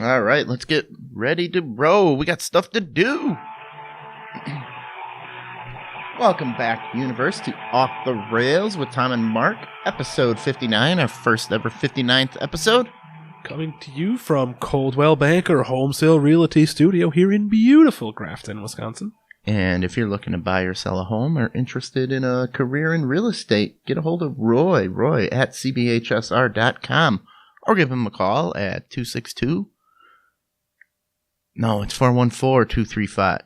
All right, let's get ready to roll. We got stuff to do. Welcome back, universe, to Off the Rails with Tom and Mark, episode 59, our first ever 59th episode. Coming to you from Coldwell Banker Home Sale Realty Studio here in beautiful Grafton, Wisconsin. And if you're looking to buy or sell a home or interested in a career in real estate, get a hold of Roy at cbhsr.com, or give him a call at 414-235.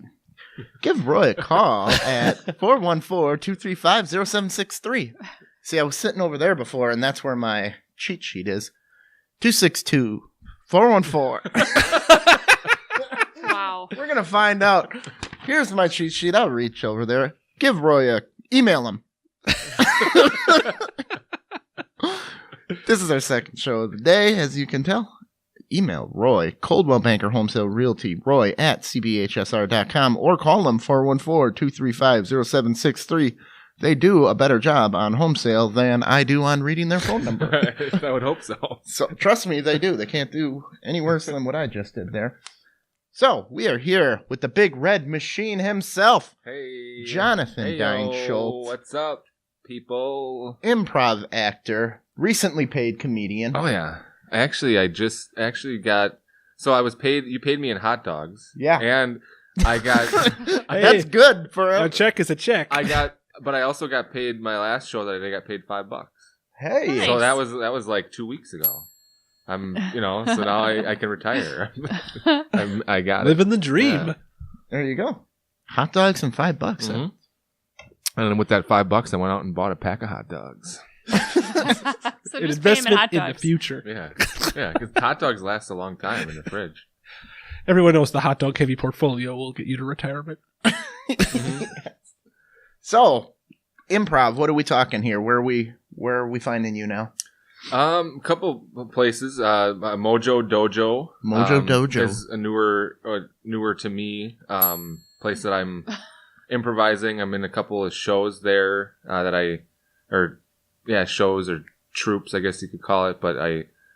Give Roy a call at 414-235-0763. See, I was sitting over there before, and that's where my cheat sheet is. 262-414. Wow. We're going to find out. Here's my cheat sheet. I'll reach over there. Give Roy email him. This is our second show of the day, as you can tell. Email Roy, Coldwell Banker Home Sale Realty, Roy at cbhsr.com, or call them 414-235-0763. They do a better job on home sale than I do on reading their phone number. I would hope so. So trust me, they do. They can't do any worse than what I just did there. So we are here with the big red machine himself. Hey, Jonathan Dhein-Schuldt. What's up, people? Improv actor, recently paid comedian. Oh yeah. I just got. So I was paid. You paid me in hot dogs. Yeah. And I got. That's good for A check is a check. But I also got paid my last show that I got paid $5. Hey. Nice. So that was like 2 weeks ago. So now I can retire. I got Living it. the dream. Yeah. There you go. Hot dogs and $5. Mm-hmm. And then with that $5, I went out and bought a pack of hot dogs. So An just pay him in hot investment in the dogs. future. Yeah, because hot dogs last a long time in the fridge. Everyone knows the hot dog heavy portfolio will get you to retirement. So, improv, what are we talking here? Where are we finding you now? Couple of places. Mojo Dojo. Mojo Dojo is a newer to me place that I'm improvising. I'm in a couple of shows there shows or troops, I guess you could call it. But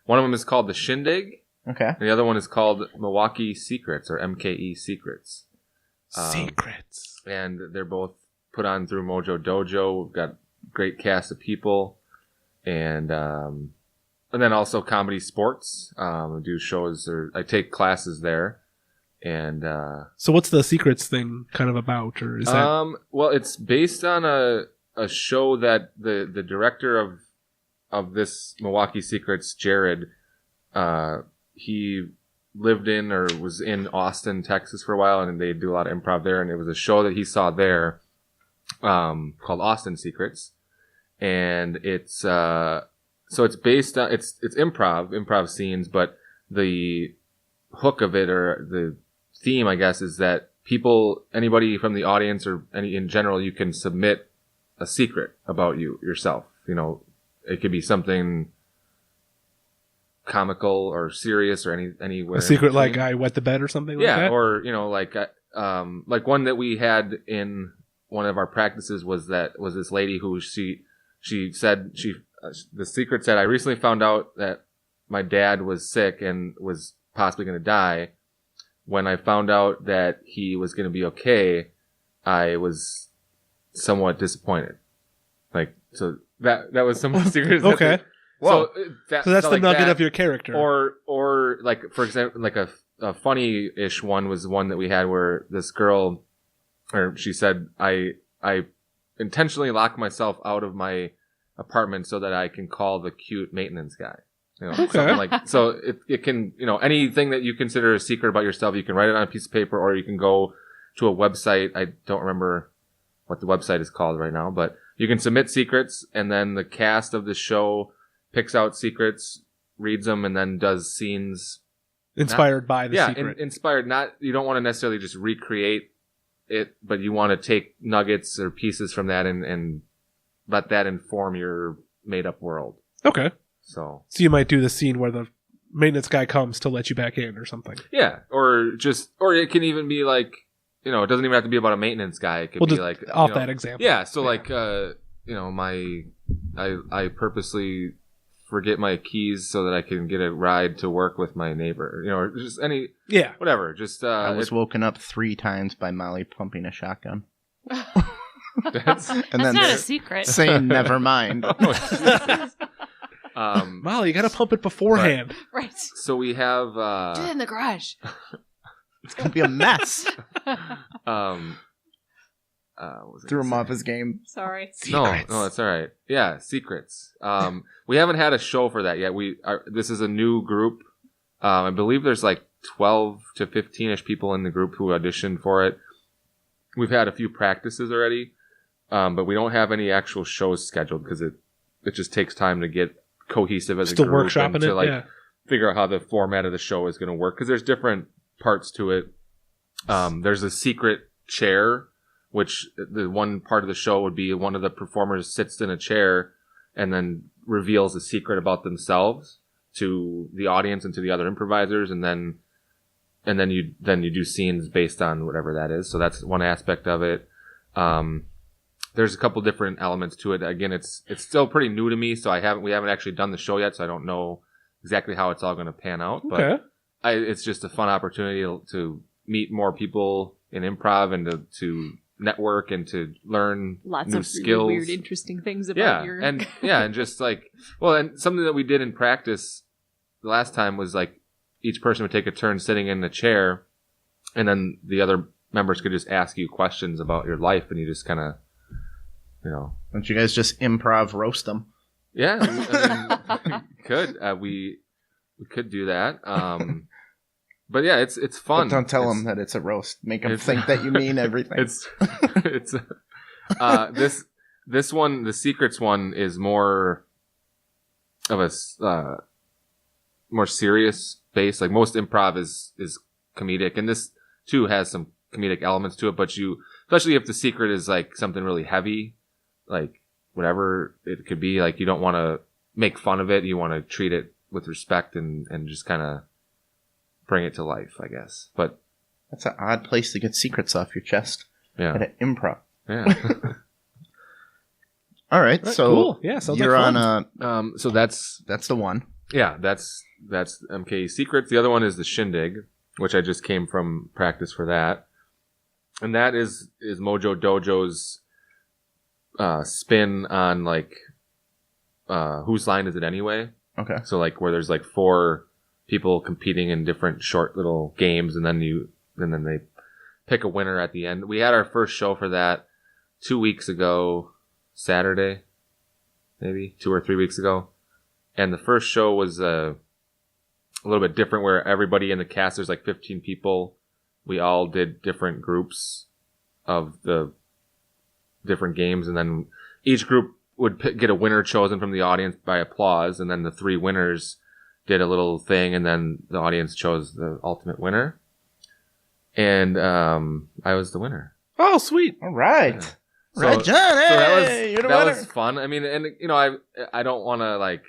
one of them is called The Shindig. Okay. And the other one is called Milwaukee Secrets or MKE Secrets. Secrets. And they're both put on through Mojo Dojo. We've got a great cast of people. And then also comedy sports. I do shows I take classes there. And So what's the Secrets thing kind of about? Or is that... well, it's based on a show that the director of this Milwaukee Secrets, Jared, he lived in or was in Austin, Texas for a while, and they do a lot of improv there. And it was a show that he saw there called Austin Secrets. And it's so it's based on it's improv scenes, but the hook of it or the theme, I guess, is that anybody from the audience or in general, you can submit a secret about yourself. It could be something comical or serious or anywhere. A secret like I wet the bed or something like that? Yeah, or like one that we had in one of our practices was this lady who she said the secret said, I recently found out that my dad was sick and was possibly going to die. When I found out that he was going to be okay, I was somewhat disappointed. So that was some secret. Okay. Well, so that's the nugget of your character. Or like, for example, like a funny-ish one was one that we had where this girl, or she said, I intentionally lock myself out of my apartment so that I can call the cute maintenance guy. Okay. So it can, anything that you consider a secret about yourself, you can write it on a piece of paper, or you can go to a website. I don't remember what the website is called right now, but you can submit secrets, and then the cast of the show picks out secrets, reads them, and then does scenes inspired by the secret. Inspired. You don't want to necessarily just recreate it, but you want to take nuggets or pieces from that and let that inform your made-up world. Okay. So you might do the scene where the maintenance guy comes to let you back in or something. Yeah, or it can even be like, it doesn't even have to be about a maintenance guy. It could be like that example. Yeah, so like I purposely forget my keys so that I can get a ride to work with my neighbor. You know, or just any whatever. Just I was woken up 3 times by Molly pumping a shotgun. That's not a secret. Saying never mind. Molly, you got to pump it beforehand. Right. So we have Do it in the garage. It's gonna be a mess. Threw him off his game. Sorry. No, that's all right. Yeah, secrets. We haven't had a show for that yet. This is a new group. I believe there's like 12 to 15ish people in the group who auditioned for it. We've had a few practices already, but we don't have any actual shows scheduled because it just takes time to get cohesive as a group workshopping and to it, figure out how the format of the show is going to work because there's different parts to it. There's a secret chair, which the one part of the show would be one of the performers sits in a chair and then reveals a secret about themselves to the audience and to the other improvisers, and then you do scenes based on whatever that is. So that's one aspect of it. There's a couple different elements to it. Again, it's still pretty new to me, so we haven't actually done the show yet, so I don't know exactly how it's all going to pan out. Okay. But it's just a fun opportunity to meet more people in improv and to network and to learn lots new of skills. Weird, interesting things about your... and just like, and something that we did in practice the last time was like each person would take a turn sitting in the chair, and then the other members could just ask you questions about your life, and you just kind of, Don't you guys just improv roast them? Yeah, I mean, could we could do that. But yeah, it's fun. But don't tell them that it's a roast. Make them think that you mean everything. It's this one, the secrets one, is more of a more serious base. Like most improv is comedic, and this too has some comedic elements to it. But especially if the secret is like something really heavy, like whatever it could be, like you don't want to make fun of it. You want to treat it with respect and just kind of bring it to life, I guess. But that's an odd place to get secrets off your chest. Yeah. At an improv. Yeah. All right. So cool. Yeah, sounds you're like on so that's the one. Yeah, that's MK Secrets. The other one is the Shindig, which I just came from practice for that. And that is Mojo Dojo's spin on like Whose Line Is It Anyway? Okay. So like where there's like 4 people competing in different short little games, and then they pick a winner at the end. We had our first show for that 2 weeks ago, Saturday, maybe 2 or 3 weeks ago. And the first show was a little bit different, where everybody in the cast, there's like 15 people. We all did different groups of the different games, and then each group would get a winner chosen from the audience by applause, and then the 3 winners did a little thing, and then the audience chose the ultimate winner. And I was the winner. Oh, sweet. All right. Yeah. Right, John. Hey, you're the winner. Was fun. I mean, and I don't want to like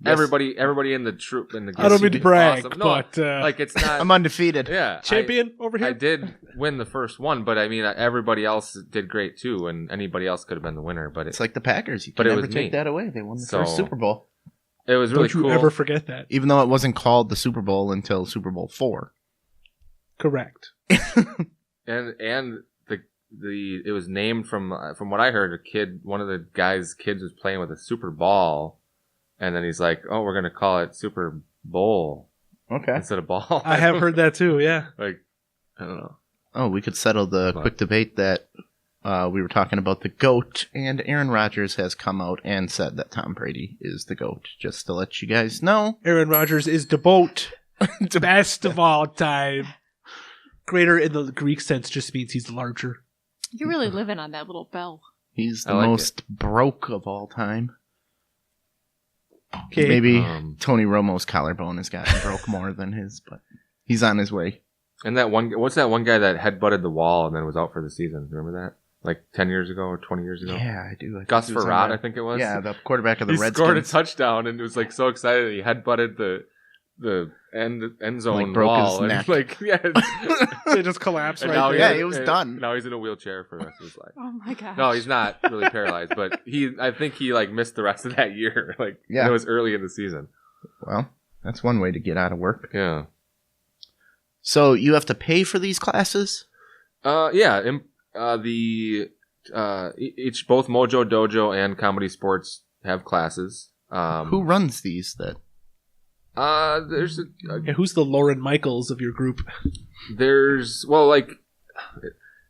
everybody in the troop in the game. I don't mean to brag, awesome. No, but like it's not. I'm undefeated. Yeah, champion over here. I did win the first one, but I mean, everybody else did great too, and anybody else could have been the winner. But it's like the Packers. You can but it never was take me. that away. They won the first Super Bowl. It was really cool. Don't you ever forget that. Even though it wasn't called the Super Bowl until Super Bowl 4. Correct. and it was named from what I heard, one of the guy's kids was playing with a super ball, and then he's like, "Oh, we're gonna call it Super Bowl, okay, instead of ball." I have heard that too. Yeah, like I don't know. Oh, we could settle the quick debate that we were talking about the GOAT, and Aaron Rodgers has come out and said that Tom Brady is the GOAT. Just to let you guys know, Aaron Rodgers is the GOAT, best of all time. Greater in the Greek sense just means he's larger. You're really living on that little bell. He's the most broke of all time. Okay. Maybe Tony Romo's collarbone has gotten broke more than his, but he's on his way. And what's that one guy that headbutted the wall and then was out for the season? Remember that? Like 10 years ago or 20 years ago? Yeah, I do. Gus Farad, I think it was. Yeah, the quarterback of the Redskins. He scored a touchdown and was like so excited he headbutted the end zone Like, broke his wall. And neck. like, yeah. They just collapsed And right now there. he was done. Now he's in a wheelchair for the rest of his life. Oh my gosh. No, he's not really paralyzed, but I think he like missed the rest of that year. Like, Yeah. and it was early in the season. Well, that's one way to get out of work. Yeah. So you have to pay for these classes? Yeah. Each both Mojo Dojo and Comedy Sports have classes. Who runs these then? There's Yeah, who's the Lauren Michaels of your group? like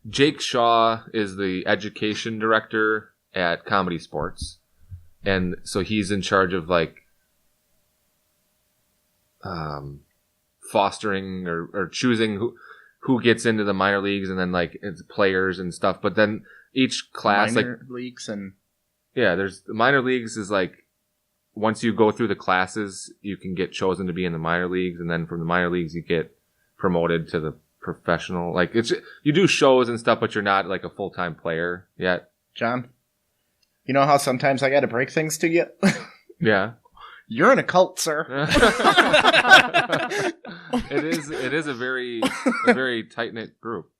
Jake Shaw is the education director at Comedy Sports, and so he's in charge of like fostering or choosing who gets into the minor leagues, and then like it's players and stuff. But then each class, Minor leagues and there's the minor leagues is like once you go through the classes, you can get chosen to be in the minor leagues, and then from the minor leagues you get promoted to the professional. Like you do shows and stuff, but you're not like a full-time player yet. John, you know how sometimes I got to break things to you? Yeah. You're in a cult, sir. It is a very tight-knit group.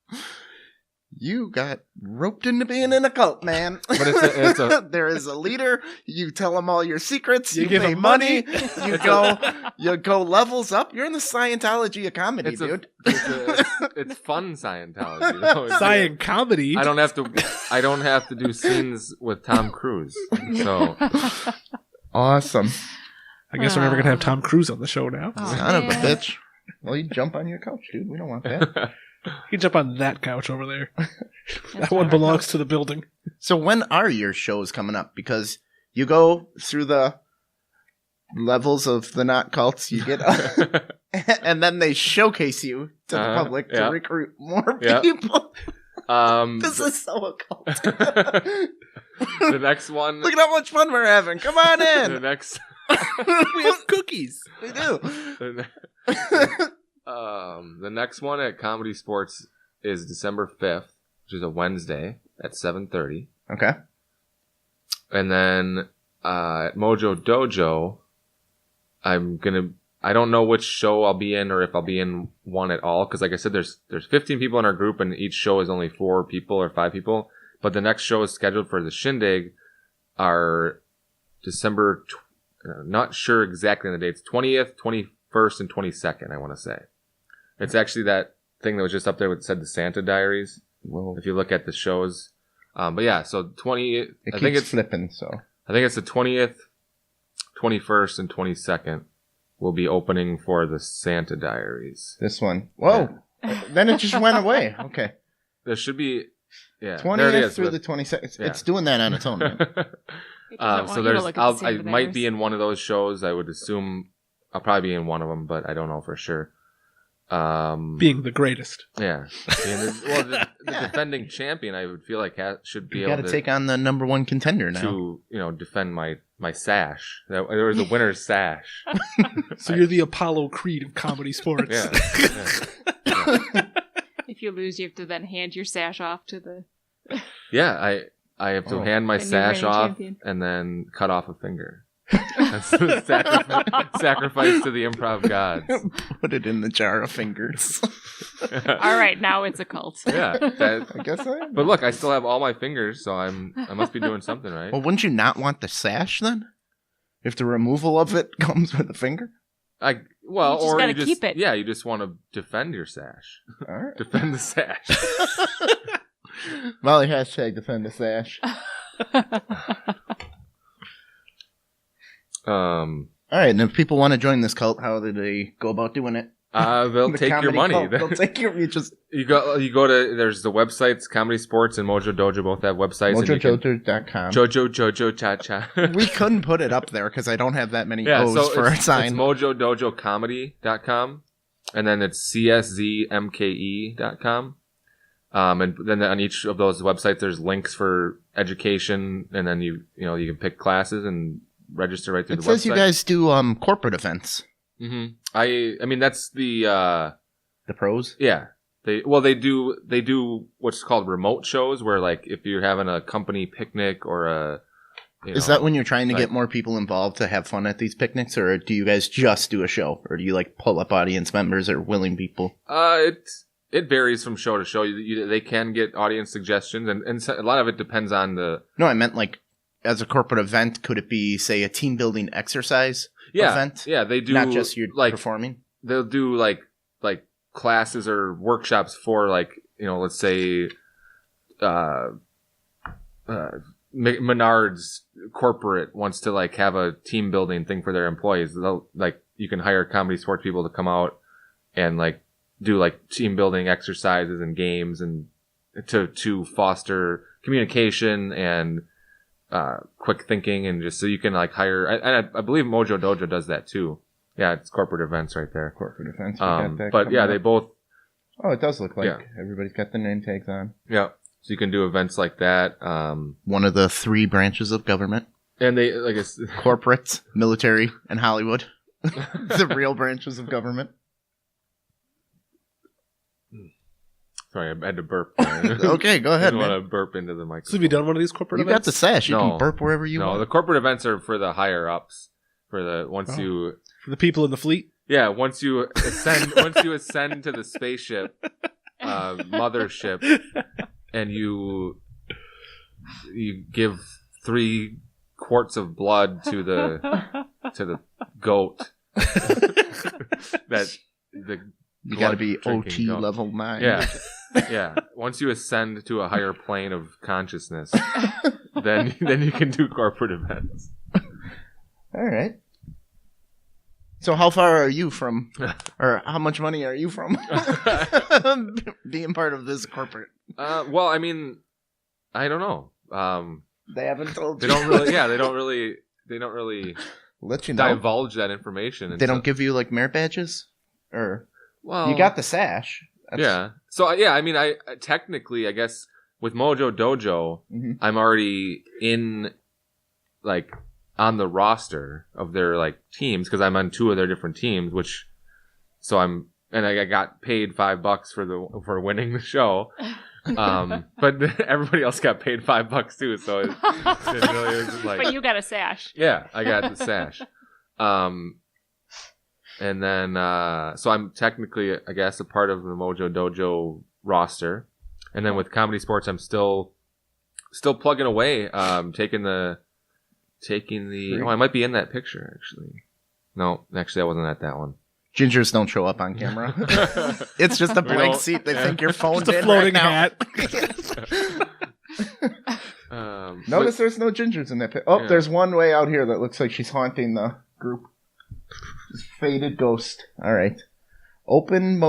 You got roped into being in a cult, man. But it's a there is a leader. You tell him all your secrets. You give pay him money. money. You go levels up. You're in the Scientology of comedy, dude. it's fun Scientology. Though. Science comedy. I don't have to do scenes with Tom Cruise. So Awesome. I guess we're never going to have Tom Cruise on the show now. Oh, Son of a man. bitch. Well, you jump on your couch, dude. We don't want that. You can jump on that couch over there. That's That one not belongs to the building. So when are your shows coming up? Because you go through the levels of the not cults, you get and then they showcase you to the public to recruit more people. This is so occult. The next one. Look at how much fun we're having. Come on in. The next. We have cookies. We do. The next one at Comedy Sports is December 5th, which is a Wednesday at 7:30. Okay. And then at Mojo Dojo, I don't know which show I'll be in or if I'll be in one at all. Because like I said, there's 15 people in our group and each show is only 4 people or 5 people. But the next show is scheduled for the Shindig are December, not sure exactly on the dates, 20th, 21st, and 22nd, I want to say. It's actually that thing that was just up there that said the Santa Diaries. Well, If you look at the shows. But yeah, so 20, I think it's flipping, so. I think it's the 20th, 21st, and 22nd will be opening for the Santa Diaries. This one. Whoa. Then it just went away. Okay. There should be, yeah. 20th there it is, through but- the 22nd. Yeah. It's doing that on its own, man. It doesn't so want you to there's, look at the I Santa might be Diaries. in one of those shows. I would assume I'll probably be in one of them, but I don't know for sure. Being the greatest. Yeah. The defending champion, I would feel like should be You able got to to take on the number one contender now. to defend my sash. There was a winner's sash. So you're the Apollo Creed of comedy sports. Yeah. If you lose, you have to then hand your sash off to the. Yeah, I have to Oh. hand my And you're sash reigning off champion. and then cut off a finger. That's sacrifice to the improv gods. Put it in the jar of fingers. All right, now it's a cult. Yeah, I guess I am. but look, I still have all my fingers, so I must be doing something right. Well, wouldn't you not want the sash then? If the removal of it comes with a finger? You just gotta keep it. Yeah, you just want to defend your sash. All right. Defend the sash. Molly hashtag defend the sash. All All right, and if people want to join this cult, how do they go about doing it? they'll The take your comedy money. cult, they'll take your. You just You go to there's the websites, Comedy Sports and Mojo Dojo both have websites. and you can- mojodojo.com. Jojo Cha Cha. We couldn't put it up there because I don't have that many Yeah, O's so for a it's sign. mojodojocomedy.com, and then it's czmke.com. And then on each of those websites, there's links for education, and then you can pick classes and register right through It the says website. you guys do corporate events. Mm-hmm. I mean that's the The pros. yeah. They do what's called remote shows where like if you're having a company picnic or a Is that when you're trying to get more people involved to have fun at these picnics, or do you guys just do a show, or do you like pull up audience members or willing people? It varies from show to show. They can get audience suggestions, and a lot of it depends on the. No, I meant like as a corporate event. Could it be, say, a team building exercise event? Yeah, they do. Not just you like performing. They'll do like classes or workshops for like let's say, Menards corporate wants to like have a team building thing for their employees. They'll, like you can hire comedy sports people to come out and like do like team building exercises and games and to foster communication and quick thinking, and just so you can like hire. And I believe Mojo Dojo does that too. Yeah, it's corporate events right there. Corporate events. But yeah, they both. Oh, it does look like everybody's got their name tags on. Yeah. So you can do events like that. One of the 3 branches of government. And they, like, corporate, military, and Hollywood. The real branches of government. Sorry, I had to burp. Okay, go ahead. I didn't want to burp into the microphone. So have you done one of these corporate events? You got the sash. You can burp wherever you want. No, the corporate events are for the higher ups. For the for the people in the fleet. Yeah, once you ascend to the spaceship, mothership. And you give 3 quarts of blood to the goat. That you got to be OT goat. Level 9. Yeah, yeah. Once you ascend to a higher plane of consciousness, then you can do corporate events. All right. So how far are you from, or how much money are you from being part of this corporate? Well, I mean, I don't know. They haven't told you. They don't really let you know. Divulge that information. They don't give you like merit badges, or you got the sash. Yeah. So yeah, I mean, I technically, I guess with Mojo Dojo, I'm already in like. On the roster of their like teams, because I'm on 2 of their different teams, I got paid $5 for winning the show, but everybody else got paid $5 too, so it really is like. But you got a sash. Yeah, I got the sash, and then so I'm technically, I guess, a part of the Mojo Dojo roster, and then with comedy sports, I'm still plugging away, taking the. Oh, I might be in that picture, actually. No, actually, I wasn't at that one. Gingers don't show up on camera. It's just a blank seat. They think your phone's just a floating hat. Notice there's no gingers in that picture. Oh, there's one way out here that looks like she's haunting the group. This faded ghost. All right. Open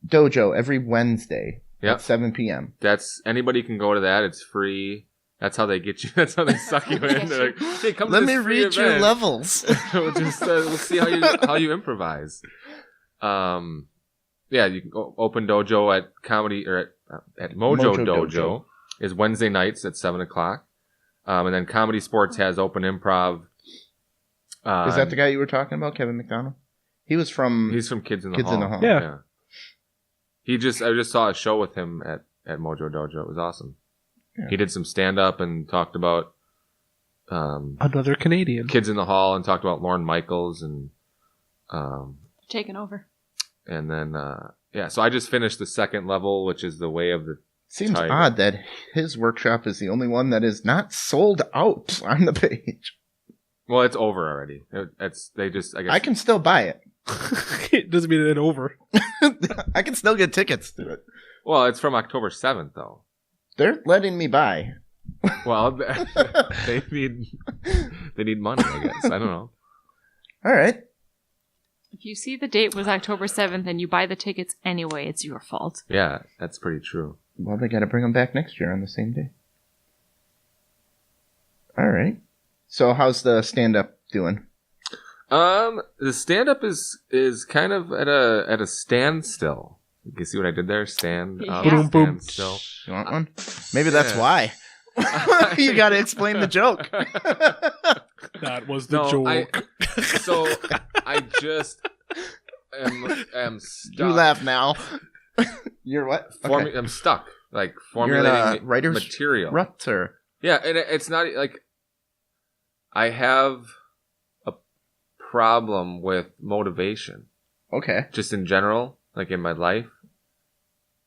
dojo every Wednesday at 7 p.m. Anybody can go to that. It's free. That's how they get you. That's how they suck you in. They're like, hey, come Let to me this free read your event. levels. We'll see how you improvise. Yeah, you can open dojo at comedy or at Mojo Dojo is Wednesday nights at 7:00, and then Comedy Sports has open improv. Is that the guy you were talking about, Kevin McDonald? He's from Kids in the Hall. Yeah. I just saw a show with him at Mojo Dojo. It was awesome. Yeah. He did some stand-up and talked about another Canadian. Kids in the Hall, and talked about Lorne Michaels and taking over. And then so I just finished the 2nd level, which is the Way of the Seems Tiger. Odd that his workshop is the only one that is not sold out on the page. Well, it's over already. I guess I can still buy it. It doesn't mean it's over. I can still get tickets to it. Well, it's from October 7th, though. They're letting me buy. Well, they need money, I guess. I don't know. All right. If you see the date was October 7th and you buy the tickets anyway, it's your fault. Yeah, that's pretty true. Well, they got to bring them back next year on the same day. All right. So how's the stand-up doing? The stand-up is kind of at a standstill. You can see what I did there? Stand up, stand still. You want one? Maybe that's why. You got to explain the joke. That was the joke. I just am stuck. You laugh now. You're what? Okay. I'm stuck. Like formulating writer's material. Rut, or? Yeah, and it's not like I have a problem with motivation. Okay. Just in general, like in my life.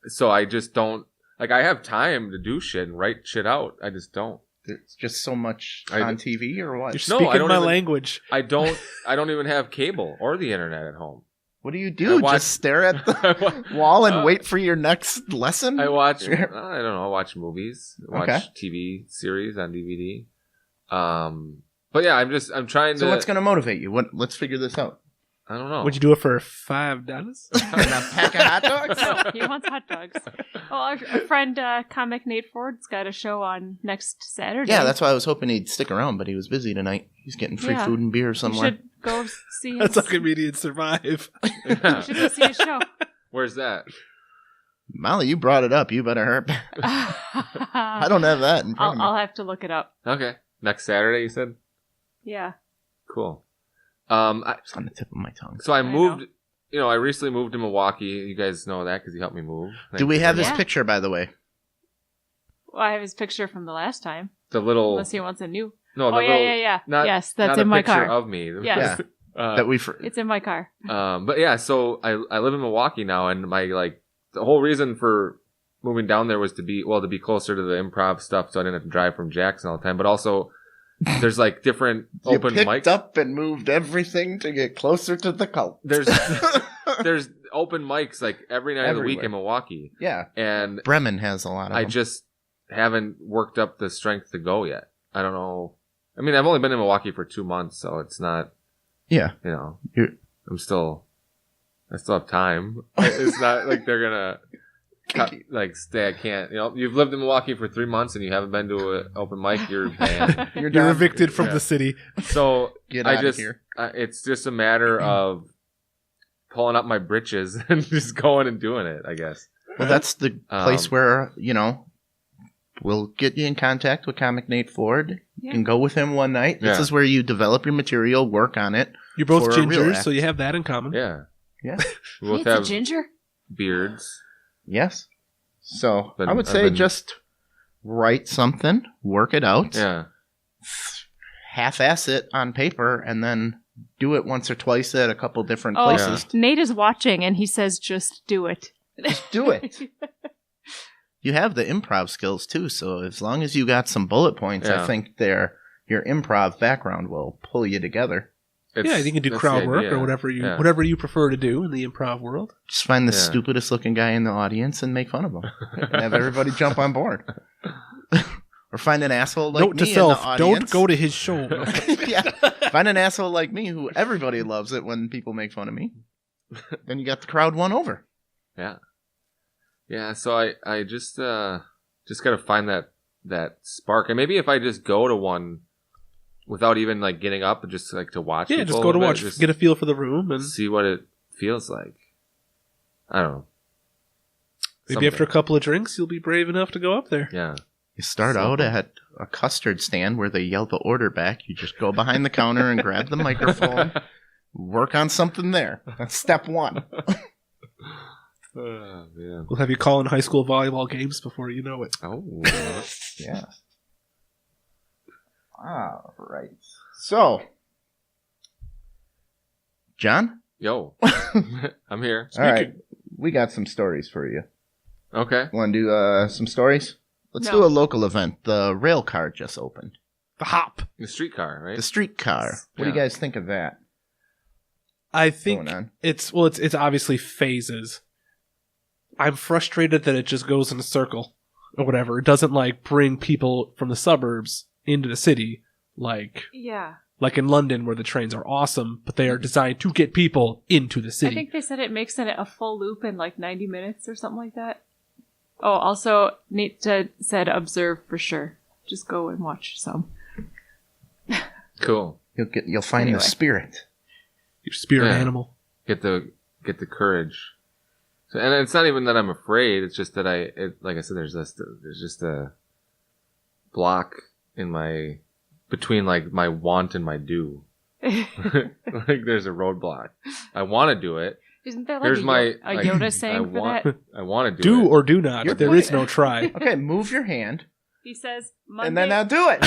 So I just don't, like I have time to do shit and write shit out. I just don't. There's just so much on TV or what? You're speaking my language. I don't even have cable or the internet at home. What do you do? Just stare at the wall and wait for your next lesson? I watch, I don't know, I watch movies, watch TV series on DVD. But yeah, I'm trying to. So what's going to motivate you? Let's figure this out. I don't know. Would you do it for $5? And a pack of hot dogs? No, he wants hot dogs. Well, our friend Comic Nate Ford's got a show on next Saturday. Yeah, that's why I was hoping he'd stick around, but he was busy tonight. He's getting free food and beer somewhere. You should go see his... That's how comedians survive. You should go see his show. Where's that? Molly, you brought it up. You better hurry. I don't have that in front of me. I'll have to look it up. Okay. Next Saturday, you said? Yeah. Cool. It's on the tip of my tongue. So I moved, I recently moved to Milwaukee. You guys know that because you helped me move. Do we have his picture, by the way? Well, I have his picture from the last time. The little... Unless he wants a new... No, yeah. Yes, that's not in my car. of me. Yes. It's in my car. But yeah, so I live in Milwaukee now, and the whole reason for moving down there was to be closer to the improv stuff, so I didn't have to drive from Jackson all the time. But also, there's different open mics. You picked up and moved everything to get closer to the cult. There's open mics every night of the week in Milwaukee. Yeah, and Bremen has a lot of them. I just haven't worked up the strength to go yet. I don't know. I mean, I've only been in Milwaukee for 2 months, so it's not. Yeah, I still have time. It's not like they're gonna stay. I can't. You've lived in Milwaukee for 3 months and you haven't been to an open mic. You're banned. You're evicted from the city. So get out of here. It's just a matter of pulling up my britches and just going and doing it, I guess. Well, that's the place where we'll get you in contact with Comic Nate Ford. You can go with him one night. This is where you develop your material, work on it. You're both gingers, so you have that in common. Yeah. Yeah. We both have a ginger? Beards. Yes. So I would say just write something, work it out. Yeah. Half-ass it on paper, and then do it once or twice at a couple different places. Yeah. Nate is watching, and he says, just do it. Just do it. You have the improv skills too, so as long as you got some bullet points, I think your improv background will pull you together. You can do crowd work or whatever you prefer to do in the improv world. Just find the stupidest looking guy in the audience and make fun of him, and have everybody jump on board. Or find an asshole like me in the audience. Don't go to his show. Find an asshole like me who everybody loves it when people make fun of me. Then you got the crowd won over. Yeah. Yeah, so I just got to find that spark. And maybe if I just go to one without even getting up and just to watch people. Yeah, just go to watch. Get a feel for the room and see what it feels like. I don't know. Maybe after a couple of drinks, you'll be brave enough to go up there. Yeah. You start out at a custard stand where they yell the order back. You just go behind the counter and grab the microphone. Work on something there. That's step one. Yeah. We'll have you call in high school volleyball games before you know it. Oh, yeah. All right. So, John? Yo. I'm here. All right. We got some stories for you. Okay. Want to do some stories? Let's do a local event. The rail car just opened. The Hop. The streetcar, right? The streetcar. What do you guys think of that? I think it's obviously phases. I'm frustrated that it just goes in a circle or whatever. It doesn't bring people from the suburbs into the city like in London where the trains are awesome, but they are designed to get people into the city. I think they said it makes it a full loop in 90 minutes or something like that. Oh, also Nate said observe for sure. Just go and watch some. Cool. You'll find the spirit. Your spirit animal. Get the courage. So, and it's not even that I'm afraid. It's just that like I said, there's just a block in between my want and my do. There's a roadblock. I want to do it. Isn't there a Yoda saying for that? I want to do it. Do or do not. There is no try. Okay, move your hand. He says Monday. And then now do it.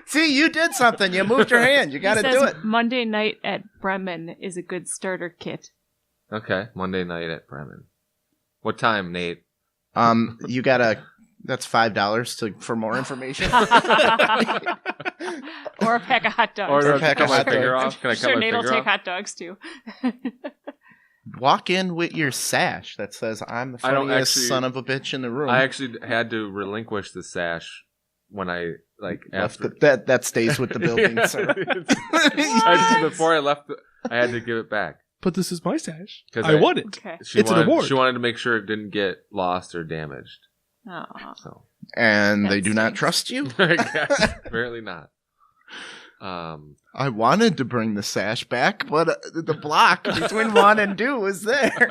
See, you did something. You moved your hand. You got to do it. Monday night at Bremen is a good starter kit. Okay, Monday night at Bremen. What time, Nate? You gotta. That's $5 for more information. Or a pack of hot dogs. Or a pack of hot dogs. Can I cut my Nate will finger take off? hot dogs too. Walk in with your sash that says, "I'm the funniest son of a bitch in the room." I actually had to relinquish the sash when I left that stays with the building, sir. Before I left, I had to give it back. But this is my sash. I won it. Okay. It's an award. She wanted to make sure it didn't get lost or damaged. Oh. And they do not trust you? Apparently not. I wanted to bring the sash back, but the block between 1 and 2 was there.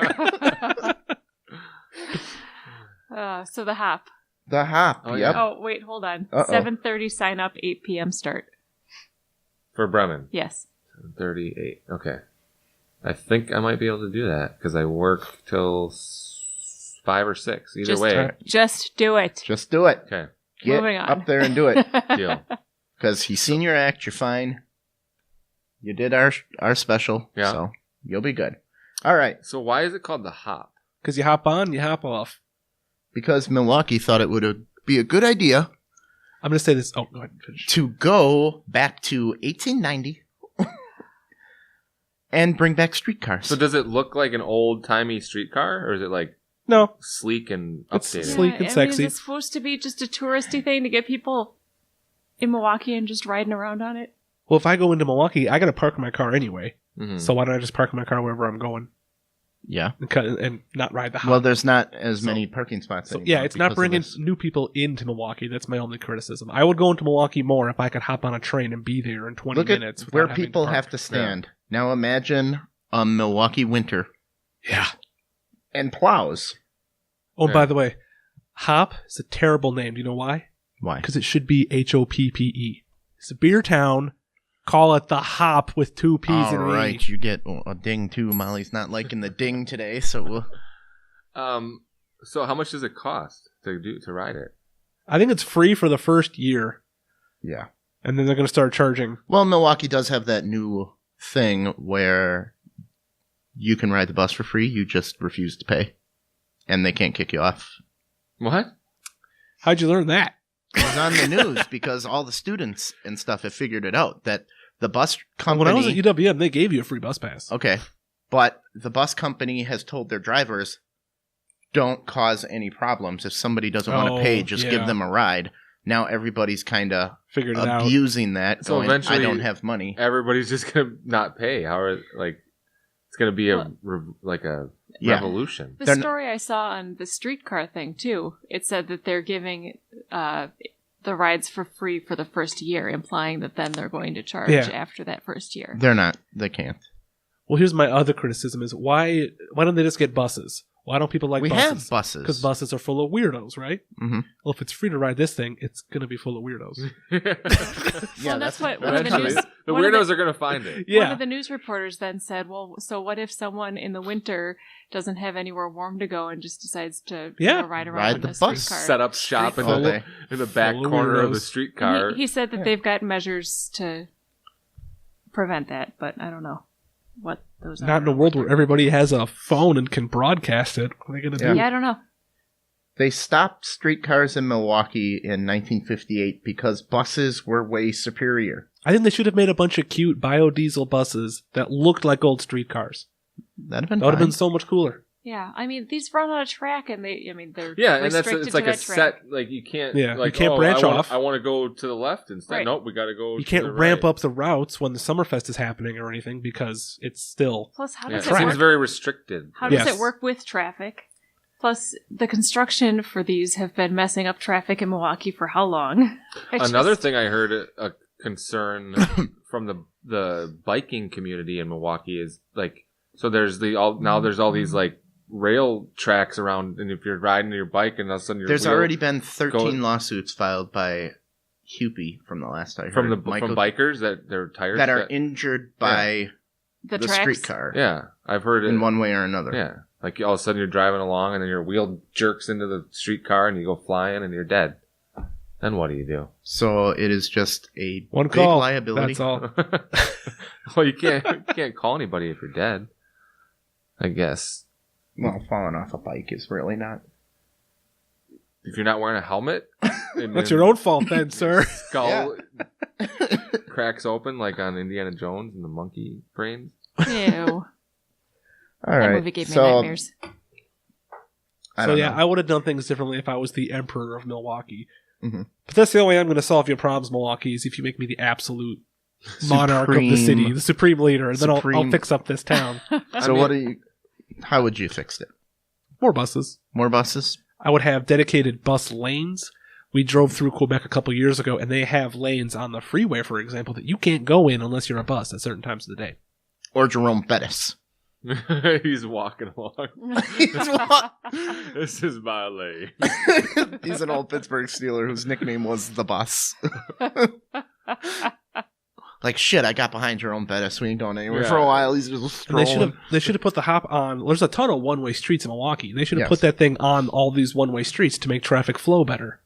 So the hop. The hop, yep. Oh, wait, hold on. 7:30 sign up, 8 p.m. start. For Bremen? Yes. 7:38. Okay. I think I might be able to do that because I work till 5 or 6. Either way. Just do it. Just do it. Okay. Get Moving on. up there and do it. Deal. Because he's seen your act, you're fine. You did our special, so you'll be good. All right. So why is it called the hop? Because you hop on, you hop off. Because Milwaukee thought it would be a good idea. I'm going to say this. Oh, go ahead and finish. To go back to 1890 and bring back streetcars. So does it look like an old-timey streetcar, or is it like no sleek and it's updated? Sleek and sexy. Is it supposed to be just a touristy thing to get people in Milwaukee and just riding around on it? Well, if I go into Milwaukee, I got to park my car anyway. Mm-hmm. So why don't I just park my car wherever I'm going? Yeah. And not ride the hop. Well, there's not as many parking spots anymore. Yeah, it's not bringing new people into Milwaukee. That's my only criticism. I would go into Milwaukee more if I could hop on a train and be there in 20 minutes. Look at where people have to stand. Yeah. Now imagine a Milwaukee winter. Yeah. And plows. Oh, by the way, Hop is a terrible name. Do you know why? Why? Because it should be HOPPE. It's a beer town. Call it the Hop with 2 P's and an E. All right, you get a ding too. Molly's not liking the ding today, so So how much does it cost to ride it? I think it's free for the first year. Yeah. And then they're going to start charging. Well, Milwaukee does have that new thing where you can ride the bus for free. You just refuse to pay. And they can't kick you off. What? How'd you learn that? It was on the news because all the students and stuff have figured it out. That the bus company... When I was at UWM, they gave you a free bus pass. Okay. But the bus company has told their drivers, don't cause any problems. If somebody doesn't want to pay, just give them a ride. Now everybody's kind of abusing that. So going, eventually, I don't have money. Everybody's just going to not pay. How are it's going to be a revolution. The story I saw on the streetcar thing too, it said that they're giving the rides for free for the first year, implying that then they're going to charge after that first year. They're not. They can't. Well, here's my other criticism is why don't they just get buses? Why don't people like buses? We have buses. Because buses are full of weirdos, right? Mm-hmm. Well, if it's free to ride this thing, it's going to be full of weirdos. Well, that's what one of the news... The weirdos are going to find it. Yeah. One of the news reporters then said, well, so what if someone in the winter doesn't have anywhere warm to go and just decides to ride around the in a bus. streetcar? Set up shop in the back corner of the streetcar. He said that they've got measures to prevent that, but I don't know what those are. Not in a world where everybody has a phone and can broadcast it. What are they going to do? Yeah, I don't know. They stopped streetcars in Milwaukee in 1958 because buses were way superior. I think they should have made a bunch of cute biodiesel buses that looked like old streetcars. That would have been so much cooler. Yeah, I mean, these run on a track, and they're and restricted it's like to a that set. track. Like you can't, you can't branch off. I want to go to the left instead. Right. Nope, we got to go. You can't ramp up the routes when the Summerfest is happening or anything because it's still. Plus, how does it work? seems very restricted. How does it work with traffic? Plus, the construction for these have been messing up traffic in Milwaukee for how long? Another thing I heard a concern from the biking community in Milwaukee is so there's there's all these rail tracks around, and if you're riding your bike and all of a sudden there's already been 13 lawsuits filed by Hupy from the last I heard from bikers that their tires that are injured by the streetcar. Yeah, I've heard it in one way or another. Yeah, like all of a sudden you're driving along and then your wheel jerks into the streetcar and you go flying and you're dead. Then what do you do? So it is just a One big call. liability. That's all. Well, you can't call anybody if you're dead. I guess. Well, falling off a bike is really not. If you're not wearing a helmet, That's your own fault then, sir. Skull cracks open like on Indiana Jones and the monkey brains. Ew. All right. That movie gave me nightmares. I don't know. I would have done things differently if I was the emperor of Milwaukee. Mm-hmm. But that's the only way I'm going to solve your problems, Milwaukee, is if you make me the absolute monarch of the city, the supreme leader, and then I'll fix up this town. So how would you fix it? More buses. More buses? I would have dedicated bus lanes. We drove through Quebec a couple years ago, and they have lanes on the freeway, for example, that you can't go in unless you're a bus at certain times of the day. Or Jerome Bettis. He's walking along. This is my lane. He's an old Pittsburgh Steeler whose nickname was the Bus. Like, shit, I got behind Jerome Bettis. We ain't going anywhere for a while. He's just strolling. They should have put the hop on. There's a ton of one-way streets in Milwaukee. They should have put that thing on all these one-way streets to make traffic flow better.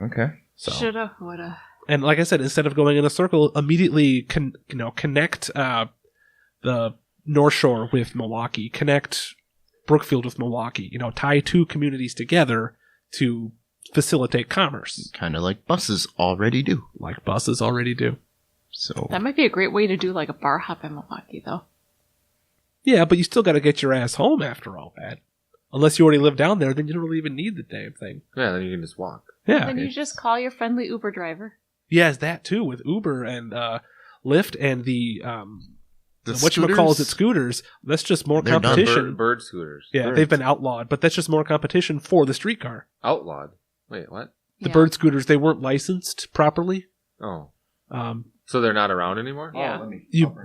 Okay. So. Shoulda, woulda. And like I said, instead of going in a circle, immediately connect the North Shore with Milwaukee, connect Brookfield with Milwaukee, tie two communities together to facilitate commerce. Kind of like buses already do. So that might be a great way to do like a bar hop in Milwaukee, though. Yeah, but you still got to get your ass home after all that. Unless you already live down there, then you don't really even need the damn thing. Yeah, then you can just walk. Yeah. Then you just call your friendly Uber driver. Yes, that too, with Uber and Lyft and the whatchamacallit scooters. That's just more competition. Bird scooters. Yeah, Birds. They've been outlawed, but that's just more competition for the streetcar. Outlawed? Wait, what? The bird scooters, they weren't licensed properly. Oh. So they're not around anymore? Yeah.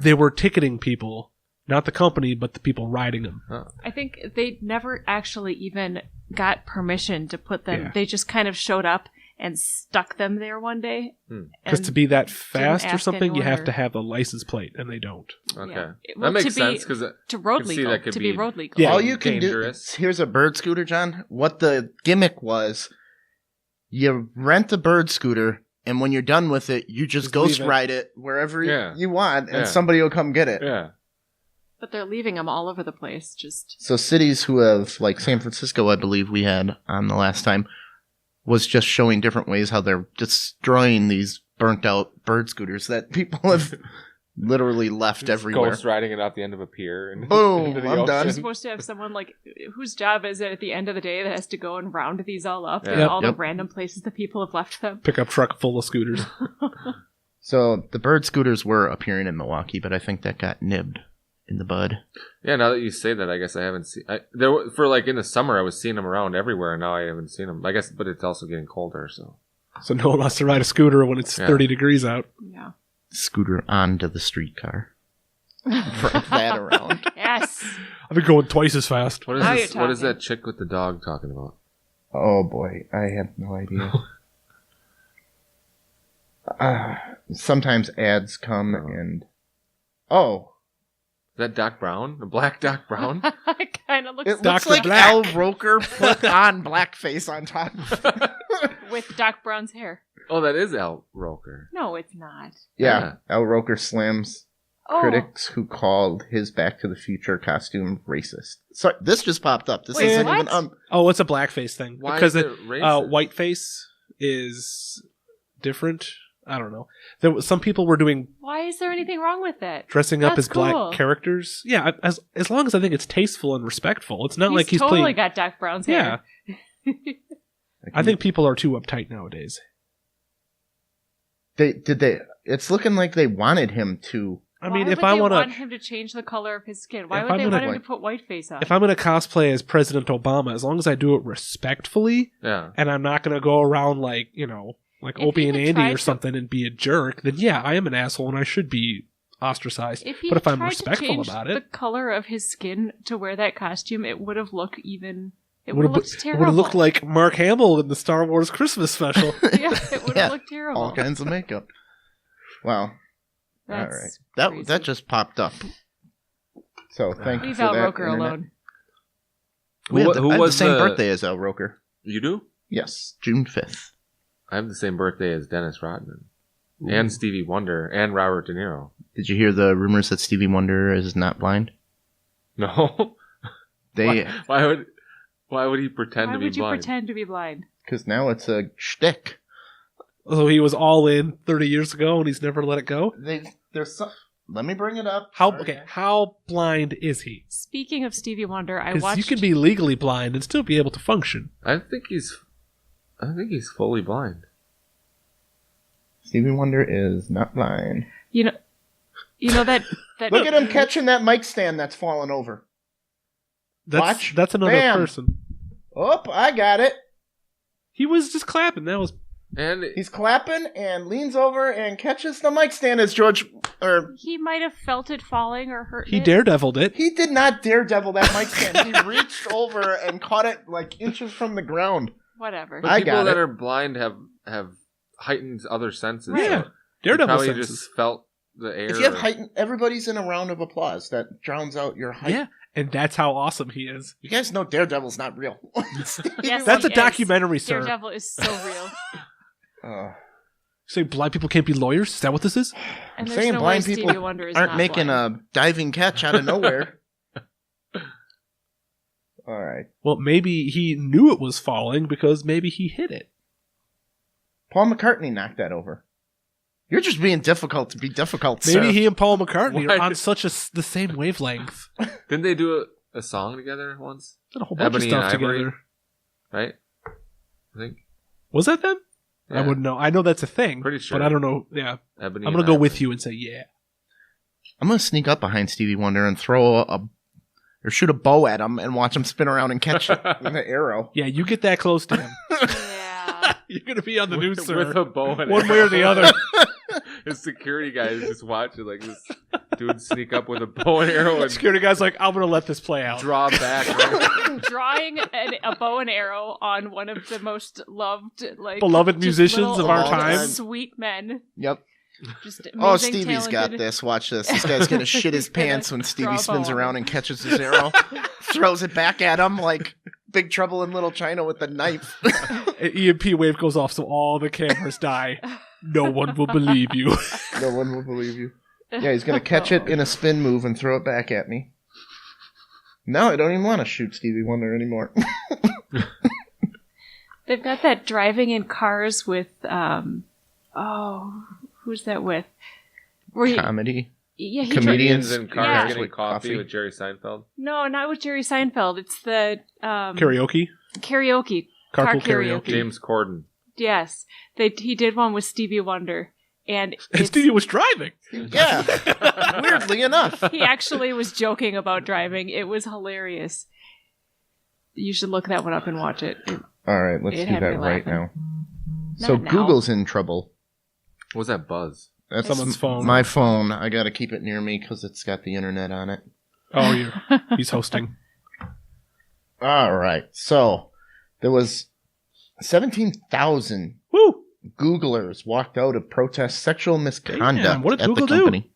They were ticketing people, not the company, but the people riding them. Oh. I think they never actually even got permission to put them. Yeah. They just kind of showed up and stuck them there one day. Because to be that fast or ask something, you anyone have to have a license plate, and they don't. Okay. Yeah. That makes sense, because to road legal. To be road legal. Yeah. all you can dangerous. do, here's a bird scooter, John. What the gimmick was, you rent the bird scooter, and when you're done with it, you just ghost ride it wherever you want, and somebody will come get it. Yeah. But they're leaving them all over the place. So cities who have, like San Francisco, I believe we had on the last time, was just showing different ways how they're destroying these burnt out bird scooters that people have literally left everywhere. Ghost riding it out the end of a pier. And boom, I'm done. You're supposed to have someone whose job is it at the end of the day that has to go and round these all up Yeah. and all the random places that people have left them. Pickup truck full of scooters. So the bird scooters were appearing in Milwaukee, but I think that got nibbed in the bud. Yeah, now that you say that, I guess I haven't seen. In the summer, I was seeing them around everywhere, and now I haven't seen them. I guess, but it's also getting colder, so. So no one wants to ride a scooter when it's 30 degrees out. Yeah. Scooter onto the streetcar. Drive that around. Yes. I've been going twice as fast. What is that chick with the dog talking about? Oh boy, I have no idea. Sometimes ads come and. Oh. Is that Doc Brown? The black Doc Brown? It kind of looks. It looks like Black. Al Roker put on blackface on top of it. with Doc Brown's hair. Oh, that is Al Roker. No, it's not. Yeah. Al Roker slams critics who called his Back to the Future costume racist. Sorry, this just popped up. This isn't what? even. Oh, it's a blackface thing. Why because is it racist? whiteface is different. I don't know. Some people were doing Why is there anything wrong with that? dressing up That's as black cool. characters. Yeah, as long as I think it's tasteful and respectful. It's not like he's totally playing. got Doc Brown's Yeah, hair. I think people are too uptight nowadays. It's looking like they wanted him to. I mean, Why if would I they want want him to change the color of his skin? Why If would I'm they gonna- want him to put whiteface on? if I'm going to cosplay as President Obama, as long as I do it respectfully, Yeah. and I'm not going to go around like If Opie he and had Andy tried or to- something and be a jerk, then yeah, I am an asshole and I should be ostracized. If he But if I'm tried to respectful change about the it, color of his skin to wear that costume, it would have looked even. It it would have would looked terrible. have looked like Mark Hamill in the Star Wars Christmas special. Yeah, it would have looked terrible. All kinds of makeup. Wow. That's All right. crazy. That just popped up. So thank you Leave for Al that. Roker Internet. alone. We have Who I have was the same the- birthday as Al Roker. You do? Yes, June 5th. I have the same birthday as Dennis Rodman. Ooh. And Stevie Wonder and Robert De Niro. Did you hear the rumors that Stevie Wonder is not blind? No. Why would he pretend to be blind? Why would you pretend to be blind? Because now it's a shtick. So he was all in 30 years ago and he's never let it go? Let me bring it up. How blind is he? Speaking of Stevie Wonder, you can be legally blind and still be able to function. I think he's fully blind. Stevie Wonder is not blind. You know that Look at him catching that mic stand that's fallen over. Watch. That's another person. Oh, I got it. He was just clapping. And he's clapping and leans over and catches the mic stand as George. He might have felt it falling or hurt. He daredeviled it. He did not daredevil that mic stand. He reached over and caught it like inches from the ground. Whatever. But people that are blind have heightened other senses. Yeah, so daredevil probably senses. Just felt the air. If you have heightened, everybody's in a round of applause that drowns out your height. Yeah, and that's how awesome he is. You guys know Daredevil's not real. Yes, that's a documentary, sir. Daredevil is so real. Saying blind people can't be lawyers? Is that what this is? And I'm saying no blind people aren't making blind. a diving catch out of nowhere. All right. Well, maybe he knew it was falling because maybe he hit it. Paul McCartney knocked that over. You're just being difficult to be difficult, Maybe sir. he and Paul McCartney are on the same wavelength. Didn't they do a song together once? Did a whole bunch of stuff together. Right? I think. Was that them? Yeah. I wouldn't know. I know that's a thing. Pretty sure. But I don't know. Yeah. Ebony I'm going to go with you and say yeah. I'm going to sneak up behind Stevie Wonder and throw or shoot a bow at him and watch him spin around and catch it with an arrow. Yeah, you get that close to him. Yeah. You're going to be on the news, sir. With a bow and one way or the other. His security guy is just watching like this dude sneak up with a bow and arrow. And security guy's like, I'm going to let this play out. Draw back. Right? Drawing a bow and arrow on one of the most beloved musicians of our time. Sweet men. Yep. Just amazing, Stevie's talented. Got this. Watch this. This guy's going to shit his pants when Stevie spins around and catches his arrow. Throws it back at him like Big Trouble in Little China with the knife. An EMP wave goes off so all the cameras die. No one will believe you. No one will believe you. Yeah, he's going to catch it in a spin move and throw it back at me. No, I don't even want to shoot Stevie Wonder anymore. They've got that driving in cars with, who's that with? Comedy? Yeah, comedians in cars getting coffee with Jerry Seinfeld? No, not with Jerry Seinfeld. It's the... karaoke? Karaoke. Carpool karaoke. James Corden. Yes. He did one with Stevie Wonder. And Stevie was driving. Yeah. Weirdly enough. He actually was joking about driving. It was hilarious. You should look that one up and watch it. All right, let's do that right now. Not so now. Google's in trouble. What was that buzz? That's someone's phone. My phone. I got to keep it near me because it's got the internet on it. Oh, he's hosting. All right. So there was 17,000 Googlers walked out to protest sexual misconduct what did at Google the company.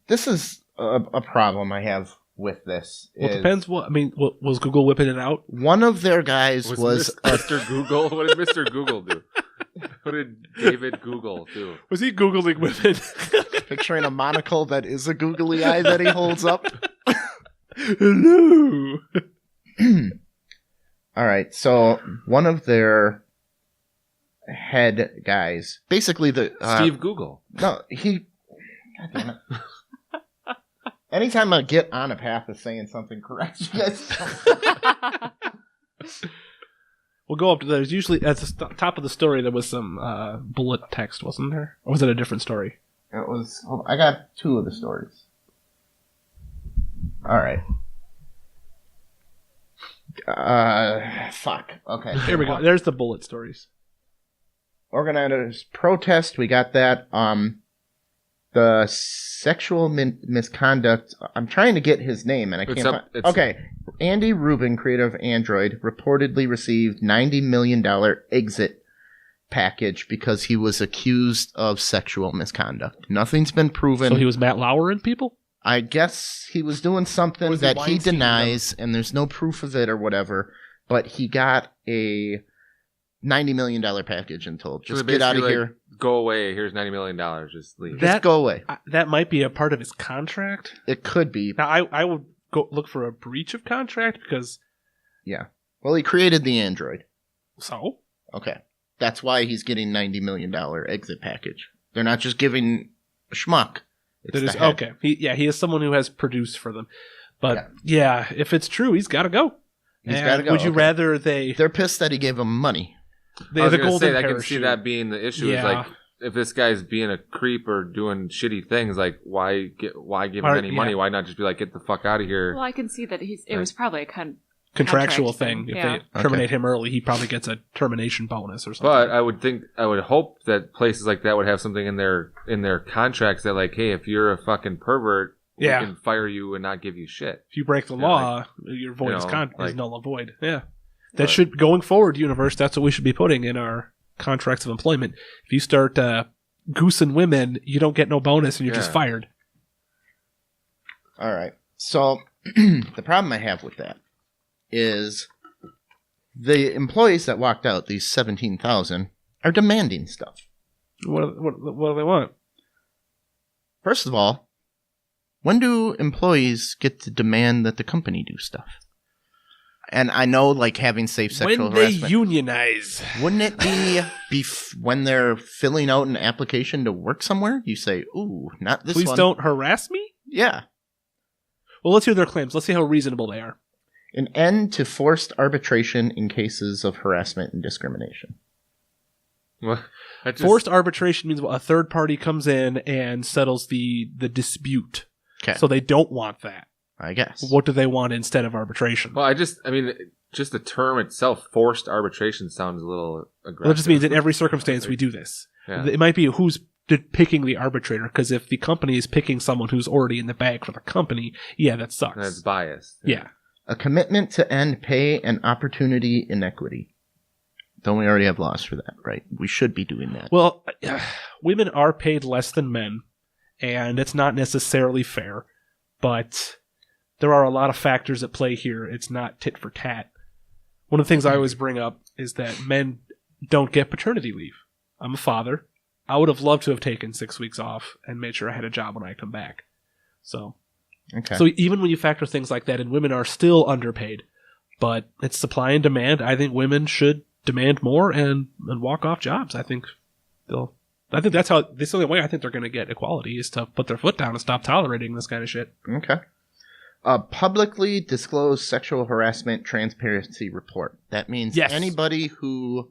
This is a problem I have with this. Well, it depends. Was Google whipping it out? One of their guys was Mr. Google. What did Mr. Google do? What did David Google do? Was he Googling women? Picturing a monocle that is a googly eye that he holds up. Hello. All right, so one of their head guys, basically Steve Google. No, God damn it. Anytime I get on a path of saying something correct, you guys. We'll go up to there's usually at the top of the story there was some bullet text, wasn't there? Or was it a different story? It was. I got two of the stories. All right. Fuck. Okay. Here we go. There's the bullet stories. Organizers protest. We got that. The sexual misconduct. I'm trying to get his name and I can't find. Okay. Andy Rubin, creator of Android, reportedly received $90 million exit package because he was accused of sexual misconduct. Nothing's been proven. So he was Matt Lauer and people? I guess he was doing something that he denies, and there's no proof of it or whatever. but he got a $90 million package and told, just So get out of basically, here. Go away. Here's $90 million. Just leave. Just go away. That might be a part of his contract. It could be. Now, I would go look for a breach of contract because... Yeah. Well, he created the android. So? Okay. That's why he's getting $90 million exit package. They're not just giving a schmuck. It's okay. He is someone who has produced for them. But yeah, if it's true, he's got to go. He's got to go. Would you rather They're pissed that he gave them money. I was going to say, I can see that being the issue. Yeah. Is like, if this guy's being a creep or doing shitty things, like, why give him any money? Why not just be like, get the fuck out of here? Well, I can see that it was probably a contractual thing. If they terminate him early, he probably gets a termination bonus or something. But I would hope that places like that would have something in their contracts that, like, hey, if you're a fucking pervert, we can fire you and not give you shit. If you break the law, your void is null and void. Yeah. That should, going forward, universe, that's what we should be putting in our contracts of employment. If you start goosing women, you don't get no bonus and you're just fired. All right. So the problem I have with that is the employees that walked out, these 17,000, are demanding stuff. What do they want? First of all, when do employees get to demand that the company do stuff? And I know, like, having safe sexual harassment. When they unionize. Wouldn't it be when they're filling out an application to work somewhere? You say, ooh, not this one. Please don't harass me? Yeah. Well, let's hear their claims. Let's see how reasonable they are. An end to forced arbitration in cases of harassment and discrimination. Well, forced arbitration means a third party comes in and settles the dispute. Okay. So they don't want that. I guess. What do they want instead of arbitration? Well, just the term itself, forced arbitration, sounds a little aggressive. Well, it just means in every circumstance we do this. Yeah. It might be who's picking the arbitrator, because if the company is picking someone who's already in the bag for the company, that sucks. That's biased. Yeah. A commitment to end pay and opportunity inequity. Don't we already have laws for that, right? We should be doing that. Well, women are paid less than men, and it's not necessarily fair, but there are a lot of factors at play here. It's not tit for tat. One of the things I always bring up is that men don't get paternity leave. I'm a father. I would have loved to have taken 6 weeks off and made sure I had a job when I come back. So even when you factor things like that, and women are still underpaid, but it's supply and demand. I think women should demand more and walk off jobs. I think that's the only way I think they're going to get equality is to put their foot down and stop tolerating this kind of shit. Okay. A publicly disclosed sexual harassment transparency report. That means anybody who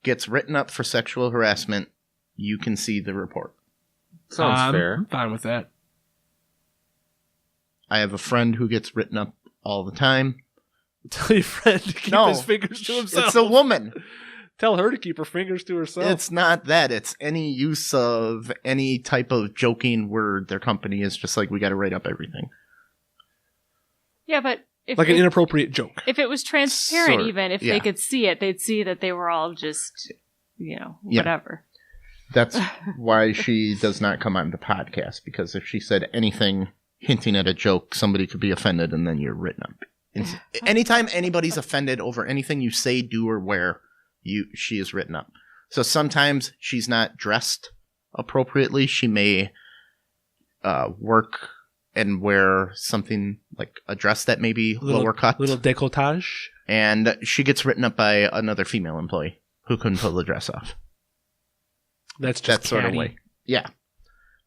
gets written up for sexual harassment, you can see the report. Sounds fair. I'm fine with that. I have a friend who gets written up all the time. Tell your friend to keep his fingers to himself. It's a woman. Tell her to keep her fingers to herself. It's not that. It's any use of any type of joking word their company is just like, we got to write up everything. Yeah, but if an inappropriate joke. If it was transparent, even if they could see it, they'd see that they were all just, whatever. That's why she does not come on the podcast, because if she said anything hinting at a joke, somebody could be offended and then you're written up. Anytime anybody's offended over anything you say, do, or wear, she is written up. So sometimes she's not dressed appropriately. She may work and wear something like a dress that may be lower cut. Little décolletage. And she gets written up by another female employee who couldn't pull the dress off. That's just that sort of way. Yeah.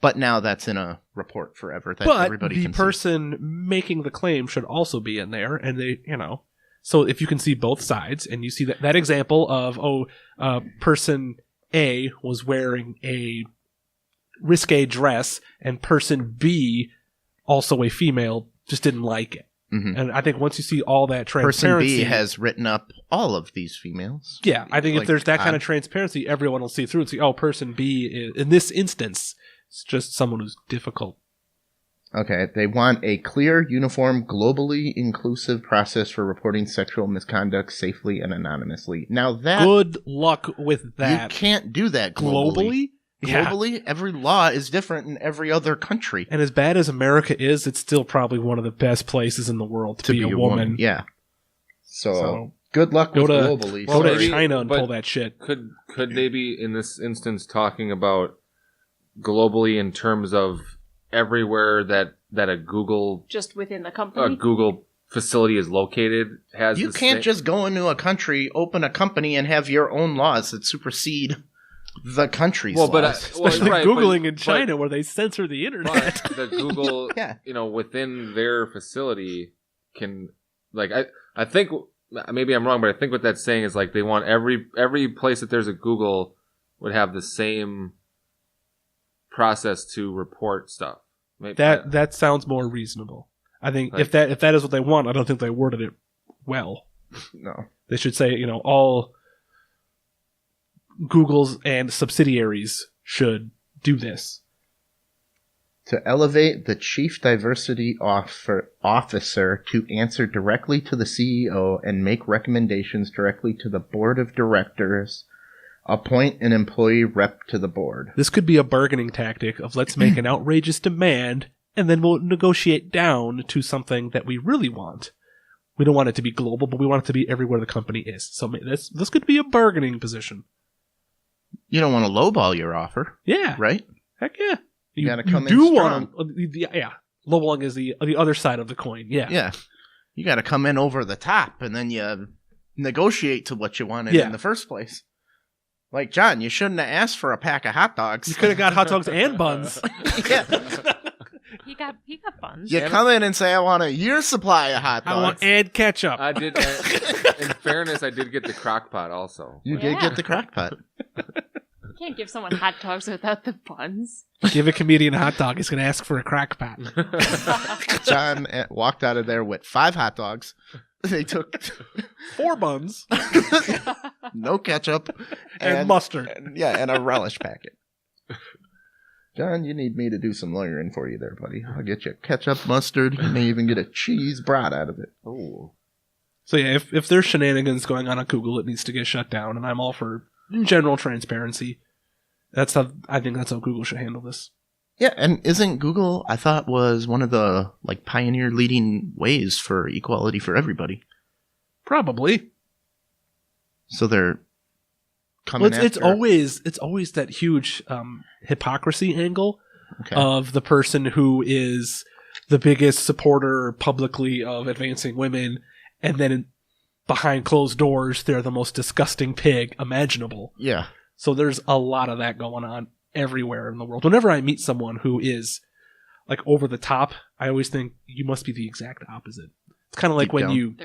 But now that's in a report forever that everybody can see. But the person making the claim should also be in there, and they, so if you can see both sides, and you see that example of, person A was wearing a risque dress, and person B, also a female, just didn't like it. Mm-hmm. And I think once you see all that transparency... Person B has written up all of these females. Yeah, I think if there's that kind of transparency, everyone will see through and see, person B, is, in this instance, it's just someone who's difficult. Okay, they want a clear, uniform, globally inclusive process for reporting sexual misconduct safely and anonymously. Now that... Good luck with that. You can't do that globally. Globally, every law is different in every other country. And as bad as America is, it's still probably one of the best places in the world to be a woman. Yeah. So Good luck with globally. Go to China and pull that shit. Could they be, in this instance, talking about globally in terms of everywhere that a Google... Just within the company? A Google facility is located? You can't just go into a country, open a company, and have your own laws that supersede the country's laws. Especially Googling in China where they censor the internet. But the Google, within their facility can... I think... Maybe I'm wrong, but I think what that's saying is they want every place that there's a Google would have the same process to report stuff. Maybe, that sounds more reasonable. I think if that is what they want, I don't think they worded it well. No, they should say all Google's and subsidiaries should do this. To elevate the chief diversity officer to answer directly to the CEO and make recommendations directly to the board of directors, appoint an employee rep to the board. This could be a bargaining tactic of let's make an outrageous demand and then we'll negotiate down to something that we really want. We don't want it to be global, but we want it to be everywhere the company is. So this could be a bargaining position. You don't want to lowball your offer. Yeah. Right? Heck yeah. You got to come in strong. Lowballing is the other side of the coin. Yeah. Yeah. You got to come in over the top, and then you negotiate to what you wanted in the first place. Like, John, you shouldn't have asked for a pack of hot dogs. You could have got hot dogs and buns. Yeah. He got buns. You come in and say, I want a year's supply of hot dogs. I want and ketchup. I did. In fairness, I did get the crock pot also. You did get the crock pot. You can't give someone hot dogs without the buns. Give a comedian a hot dog. He's going to ask for a crack pot. John walked out of there with 5 hot dogs. They took 4 buns. No ketchup. And mustard. And a relish packet. John, you need me to do some lawyering for you there, buddy. I'll get you ketchup, mustard. You may even get a cheese brat out of it. Oh. So yeah, if there's shenanigans going on at Google, it needs to get shut down. And I'm all for general transparency. I think that's how Google should handle this. Yeah, and isn't Google, I thought, was one of the pioneer leading ways for equality for everybody? Probably. So they're coming after... It's always that huge hypocrisy angle of the person who is the biggest supporter publicly of advancing women, and then behind closed doors, they're the most disgusting pig imaginable. Yeah. So there's a lot of that going on everywhere in the world. Whenever I meet someone who is over the top, I always think you must be the exact opposite. It's kind of like when you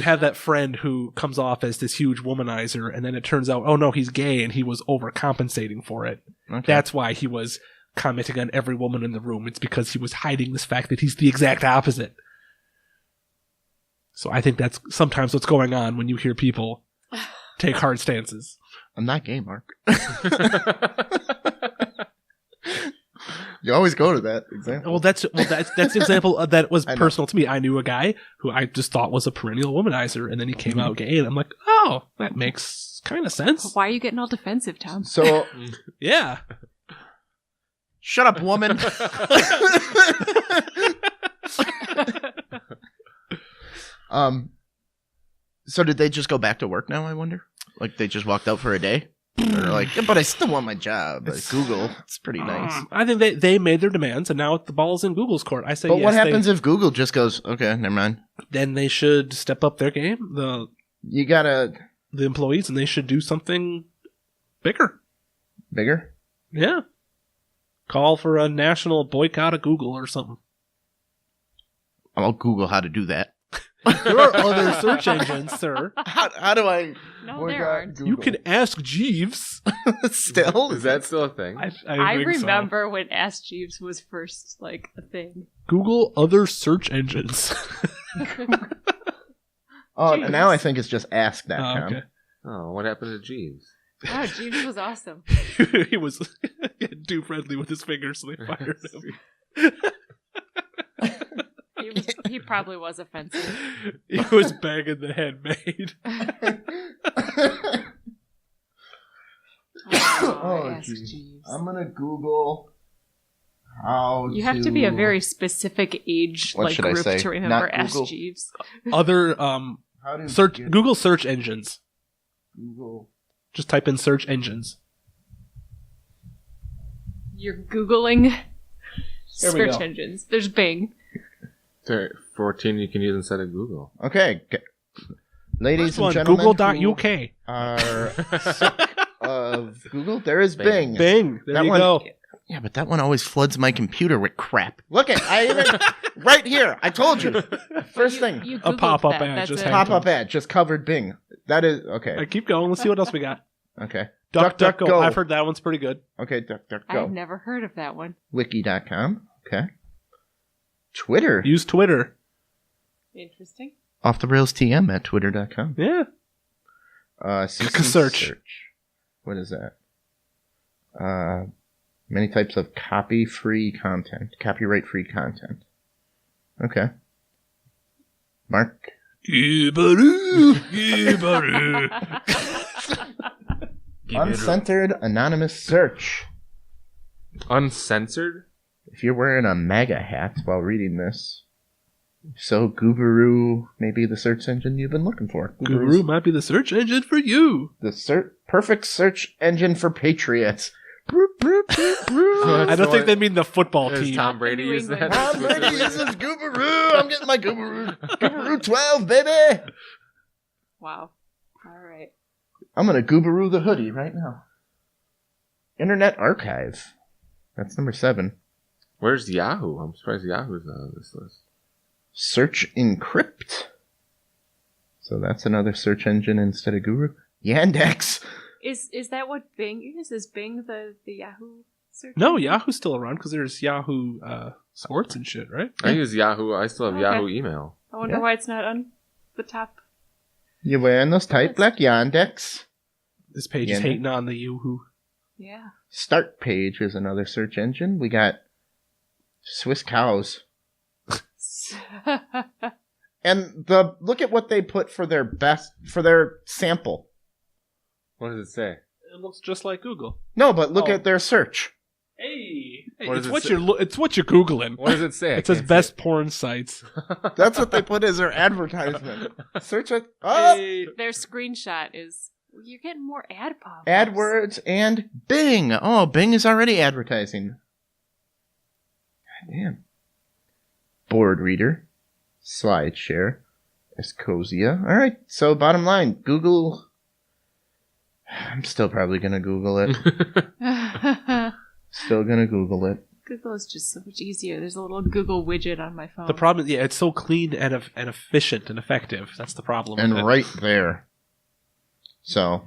have that friend who comes off as this huge womanizer, and then it turns out, oh no, he's gay and he was overcompensating for it. Okay. That's why he was commenting on every woman in the room. It's because he was hiding this fact that he's the exact opposite. So I think that's sometimes what's going on when you hear people take hard stances. I'm not gay, Mark. You always go to that example. Well, that's the example that was personal to me. I knew a guy who I just thought was a perennial womanizer, and then he came out gay, and I'm like, oh, that makes kind of sense. Why are you getting all defensive, Tom? So, yeah. Shut up, woman. So did they just go back to work now, I wonder? They just walked out for a day? Or yeah, but I still want my job. Google, it's pretty nice. I think they made their demands, and now the ball's in Google's court. I say but yes, what happens if Google just goes, okay, never mind? Then they should step up their game. The employees, and they should do something bigger. Bigger? Yeah. Call for a national boycott of Google or something. I'll Google how to do that. There are other search engines, sir. How do I? No, there aren't. You can ask Jeeves. Still? Is that still a thing? I remember when Ask Jeeves was first a thing. Google other search engines. And now I think it's just ask.com. Oh, okay. Oh, what happened to Jeeves? Oh, Jeeves was awesome. He was too friendly with his fingers, so they fired him. He probably was offensive. He was banging the handmaid. Jeez. I'm gonna Google how you have to be a very specific age group to remember Ask Jeeves. Other Google search engines. Google. Just type in search engines. You're Googling There we search go. engines. There's Bing. There, 14 you can use instead of Google. Okay. Ladies First and one, gentlemen Google.uk. who are sick of Google, there is Bing. Bing. There That you one- go. Yeah, but that one always floods my computer with crap. Look at I even right here. I told you. First thing. You A Googled pop-up that. ad That's just it. happened. Pop-up ad just covered Bing. That is okay. All right, keep going. Let's see what else we got. Okay. DuckDuckGo. I've heard that one's pretty good. Okay, DuckDuckGo. I've never heard of that one. Wiki.com. Okay. Twitter. Use Twitter. Interesting. Off the Rails TM at twitter.com. Yeah. CC Search. What is that? Many types of copyright-free content. Okay. Mark. Uncensored anonymous search. Uncensored? If you're wearing a MAGA hat while reading this, so Goobaroo may be the search engine you've been looking for. Guru might be the search engine for you. The perfect search engine for patriots. I don't think they mean the football Does team. Tom Brady New use that? England. Tom Brady uses Goobaroo. I'm getting my Goobaroo 12, baby. Wow. All right. I'm going to Goobaroo the hoodie right now. Internet Archive. That's number 7. Where's Yahoo? I'm surprised Yahoo's not on this list. Search Encrypt. So that's another search engine instead of Guru. Yandex. Is that what Bing is? Is Bing the Yahoo search? No, engine? Yahoo's still around because there's Yahoo Sports and shit, right? I use Yahoo. I still have Okay. Yahoo email. I wonder why it's not on the top. You wearing those tight black Yandex? This page is Yandex. hating on the Yahoo. Yeah. Start Page is another search engine. We got Swiss cows. And look at what they put for their sample. What does it say? It looks just like Google. No, but look Oh. at their search. Hey, What it's does it what say? it's what you're googling. What does it say? I It says can't best porn sites. That's what they put as their advertisement. Search it up. Hey. Their screenshot is you're getting more ad pop. AdWords and Bing. Oh, Bing is already advertising. God damn. Board Reader. SlideShare. Escosia. All right. So bottom line, Google. I'm still probably going to Google it. Still going to Google it. Google is just so much easier. There's a little Google widget on my phone. The problem, yeah, it's so clean and efficient and effective. That's the problem. And with it. right there. So.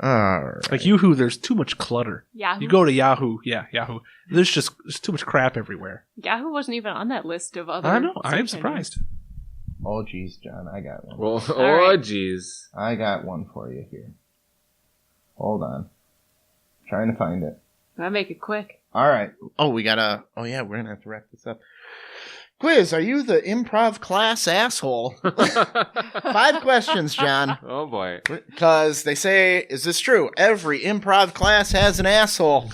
All right. Like Yahoo, there's too much clutter. Yahoo. You go to Yahoo, Yahoo. There's too much crap everywhere. Yahoo wasn't even on that list of other. I know. I am search surprised. Oh, geez, John. I got one. Well, All right. jeez. I got one for you here. Hold on. Trying to find it. I make it quick. All right. Oh, we gotta. Oh, yeah, we're gonna have to wrap this up. Quiz: are you the improv class asshole? 5 questions, John. Oh boy. Because they say, is this true? Every improv class has an asshole.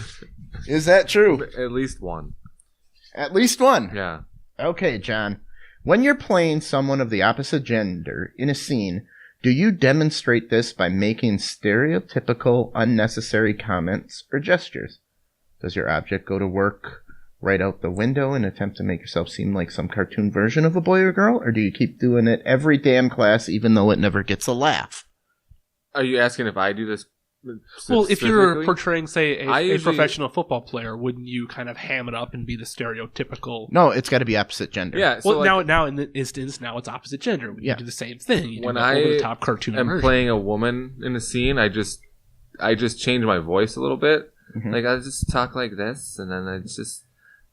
Is that true? At least one. At least one. Yeah. Okay, John. When you're playing someone of the opposite gender in a scene, do you demonstrate this by making stereotypical, unnecessary comments or gestures? Does your object go to work right out the window and attempt to make yourself seem like some cartoon version of a boy or girl? Or do you keep doing it every damn class even though it never gets a laugh? Are you asking if I do this? Well, if you're specifically? portraying, say, I a usually- professional football player, wouldn't you kind of ham it up and be the stereotypical? No, it's got to be opposite gender. Yeah. So Well, like, now in the instance, now it's opposite gender. You Yeah. do the same thing. You do When the I over-the-top cartoon I'm version. playing a woman in a scene, I just change my voice a little bit. Mhm. Like I just talk like this, and then I just,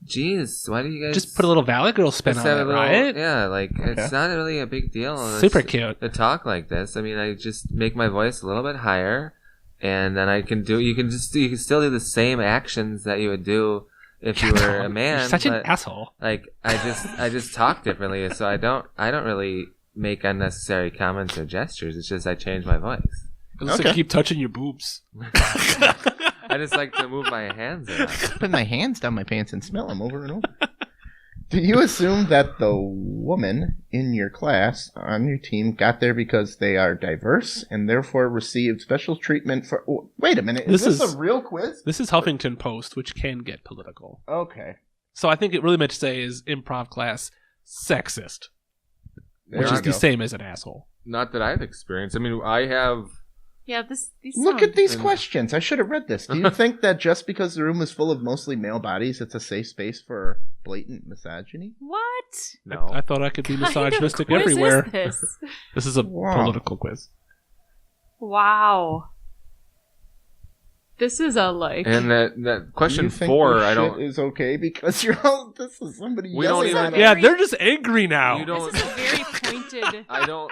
geez, why do you guys Just put a little Valley Girl spin just on have it, a little- right? Yeah, like Okay. it's not really a big deal. Super cute. To talk like this. I mean, I just make my voice a little bit higher, and then I can do. You can still do the same actions that you would do if you were a man. You're such an but, asshole. like I just talk differently, so I don't really make unnecessary comments or gestures. It's just I change my voice. Let's Okay. keep touching your boobs. I just like to move my hands around. Put my hands down my pants and smell them over and over. Do you assume that the woman in your class on your team got there because they are diverse and therefore received special treatment for... Oh, wait a minute. Is this a real quiz? This is Huffington Post, which can get political. Okay. So I think it really meant to say is improv class sexist, which is the same as an asshole. Not that I've experienced. I mean, I have... Yeah, these Look at these questions. I should have read this. Do you think that just because the room is full of mostly male bodies, it's a safe space for blatant misogyny? What? No. I thought I could be misogynistic everywhere. Is this? This is a political quiz. Wow. This is a And that question you think 4, I don't... is okay because you're all... This is somebody yelling at us. Yeah, they're just angry now. This is a very pointed... I don't...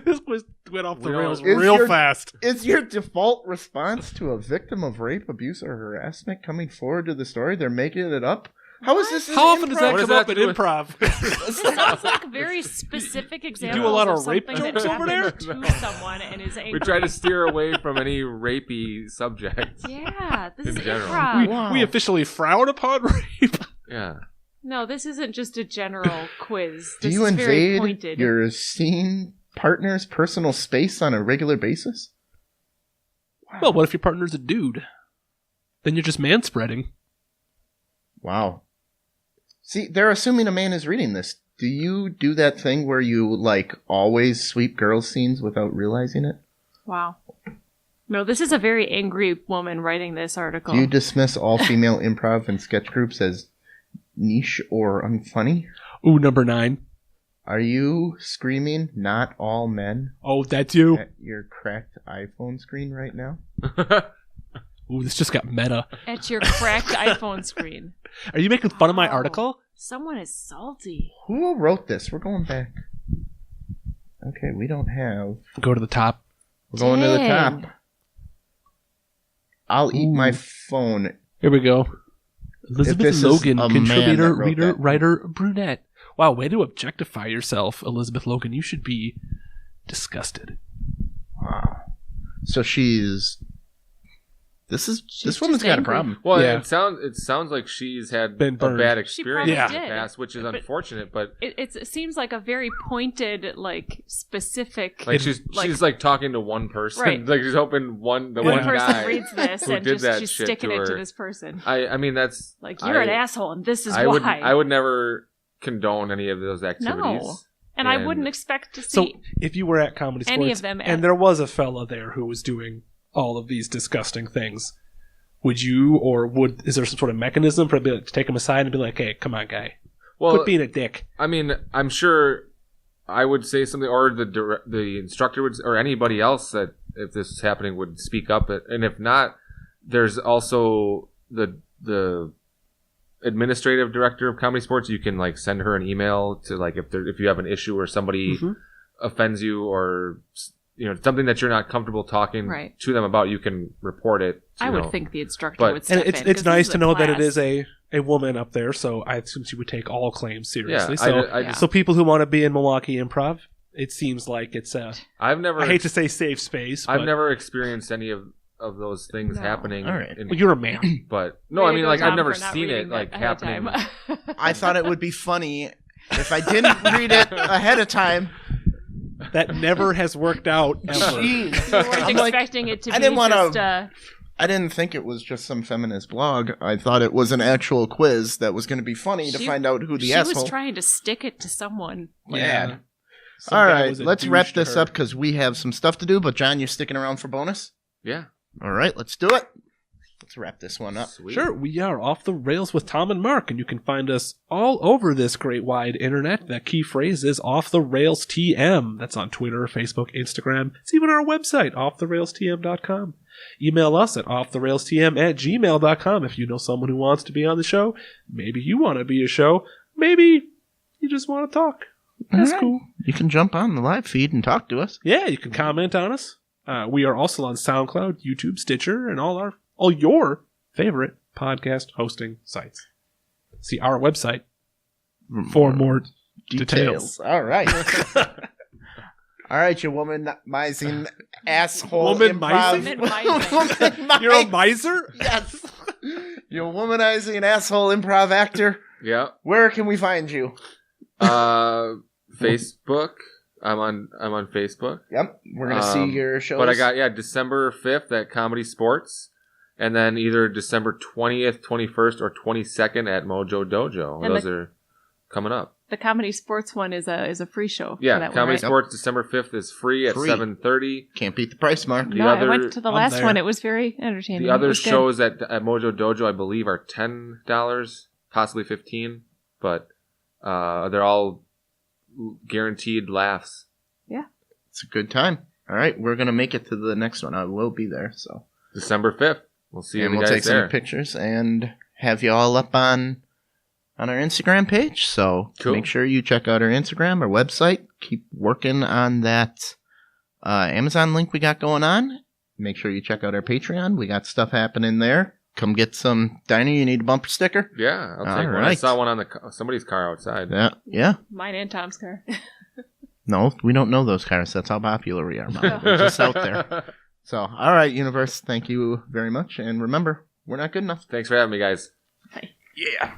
This quiz went off the rails real fast. Is your default response to a victim of rape, abuse, or harassment coming forward to the story? They're making it up? How is this? How often does that come up in improv? This sounds like a very specific example. You do a lot of something rape jokes over there? To someone and is angry. We try to steer away from any rapey subjects. Yeah, this is general. improv. We officially frown upon rape. Yeah. No, this isn't just a general quiz. Do This you is very invade pointed. your scene partner's personal space on a regular basis? Wow. Well, what if your partner's a dude? Then you're just manspreading. Wow. See, they're assuming a man is reading this. Do you do that thing where you, like, always sweep girls' scenes without realizing it? Wow. No, this is a very angry woman writing this article. Do you dismiss all female improv and sketch groups as niche or unfunny? Ooh, number 9. Are you screaming, not all men? Oh, that's you. At your cracked iPhone screen right now? Ooh, this just got meta. At your cracked iPhone screen. Are you making fun of my article? Someone is salty. Who wrote this? We're going back. Okay, we don't have... Go to the top. We're going to the Dang. top. I'll eat my phone. Here we go. Elizabeth Logan, a man contributor, that wrote reader, that. writer, brunette. Wow, way to objectify yourself, Elizabeth Logan. You should be disgusted. Wow. So she's... This woman's got a angry. problem. Well, Yeah. it sounds like she's had Been a burned. bad She experience probably in the did. past, which is unfortunate, but It seems like a very pointed, like, specific... like she's like talking to one person. Right. Like she's hoping one one person guy reads this who and did that she's shit sticking to it to her. this person. I mean that's Like, you're an asshole and this is why. I would never condone any of those activities. No. And I wouldn't expect to see So, if you were at Comedy Sports, any of them and there was a fella there who was doing all of these disgusting things, would you, or is there some sort of mechanism for to take him aside and be like, hey, come on, guy. Quit being a dick. I mean, I'm sure I would say something, or the instructor would, or anybody else that if this is happening would speak up. And if not, there's also the administrative director of Comedy Sports. You can like send her an email to like if you have an issue or somebody offends you or something that you're not comfortable talking to them about, you can report it. I would think the instructor would step in. in. It's nice to know that it is a woman up there, so I assume she would take all claims seriously. So people who want to be in Milwaukee Improv, it seems like it's I hate to say safe space. I've never experienced any of those things happening. All right. Well, you're a man. But no, I mean, like I've never seen it like happening. I thought it would be funny if I didn't read it ahead of time. That never has worked out ever. Jeez. You weren't expecting it to be I didn't think it was just some feminist blog. I thought it was an actual quiz that was going to be funny to find out who the asshole. She was trying to stick it to someone. Yeah. All right, let's wrap this up because we have some stuff to do. But John, you're sticking around for bonus? Yeah. All right, let's do it. Let's wrap this one up. Sweet. Sure, we are Off the Rails with Tom and Mark, and you can find us all over this great wide internet. That key phrase is Off the Rails TM. That's on Twitter, Facebook, Instagram. It's even our website, offtherailstm.com. Email us at offtherailstm@gmail.com if you know someone who wants to be on the show. Maybe you want to be a show. Maybe you just want to talk. That's cool. You can jump on the live feed and talk to us. Yeah, you can comment on us. We are also on SoundCloud, YouTube, Stitcher, and all your favorite podcast hosting sites. See our website for more details. All right. All right, you womanizing asshole. Womanizing? You're a miser? Yes. You womanizing asshole improv actor. Yeah. Where can we find you? Facebook. I'm on Facebook. Yep. We're gonna see your shows. But I got December 5th at Comedy Sports, and then either December 20th, 21st, or 22nd at Mojo Dojo. And those are coming up. The Comedy Sports one is a free show. Yeah, for that Comedy one, right? Sports December 5th is free at 7:30. Can't beat the price, Mark. I went to the last one. It was very entertaining. The other shows at Mojo Dojo, I believe, are $10, possibly $15, but they're all guaranteed laughs. Yeah. It's a good time. All right, we're going to make it to the next one. I will be there. So December 5th. We'll see you guys there. And we'll take some pictures and have you all up on our Instagram page. So Make sure you check out our Instagram, our website. Keep working on that Amazon link we got going on. Make sure you check out our Patreon. We got stuff happening there. Come get some diner. You need a bumper sticker? Yeah, I'll take one. Right. I saw one on somebody's car outside. Yeah. Mine and Tom's car. No, we don't know those cars. That's how popular we are, Mom. We're just out there. So, all right, universe, thank you very much. And remember, we're not good enough. Thanks for having me, guys. Bye. Yeah.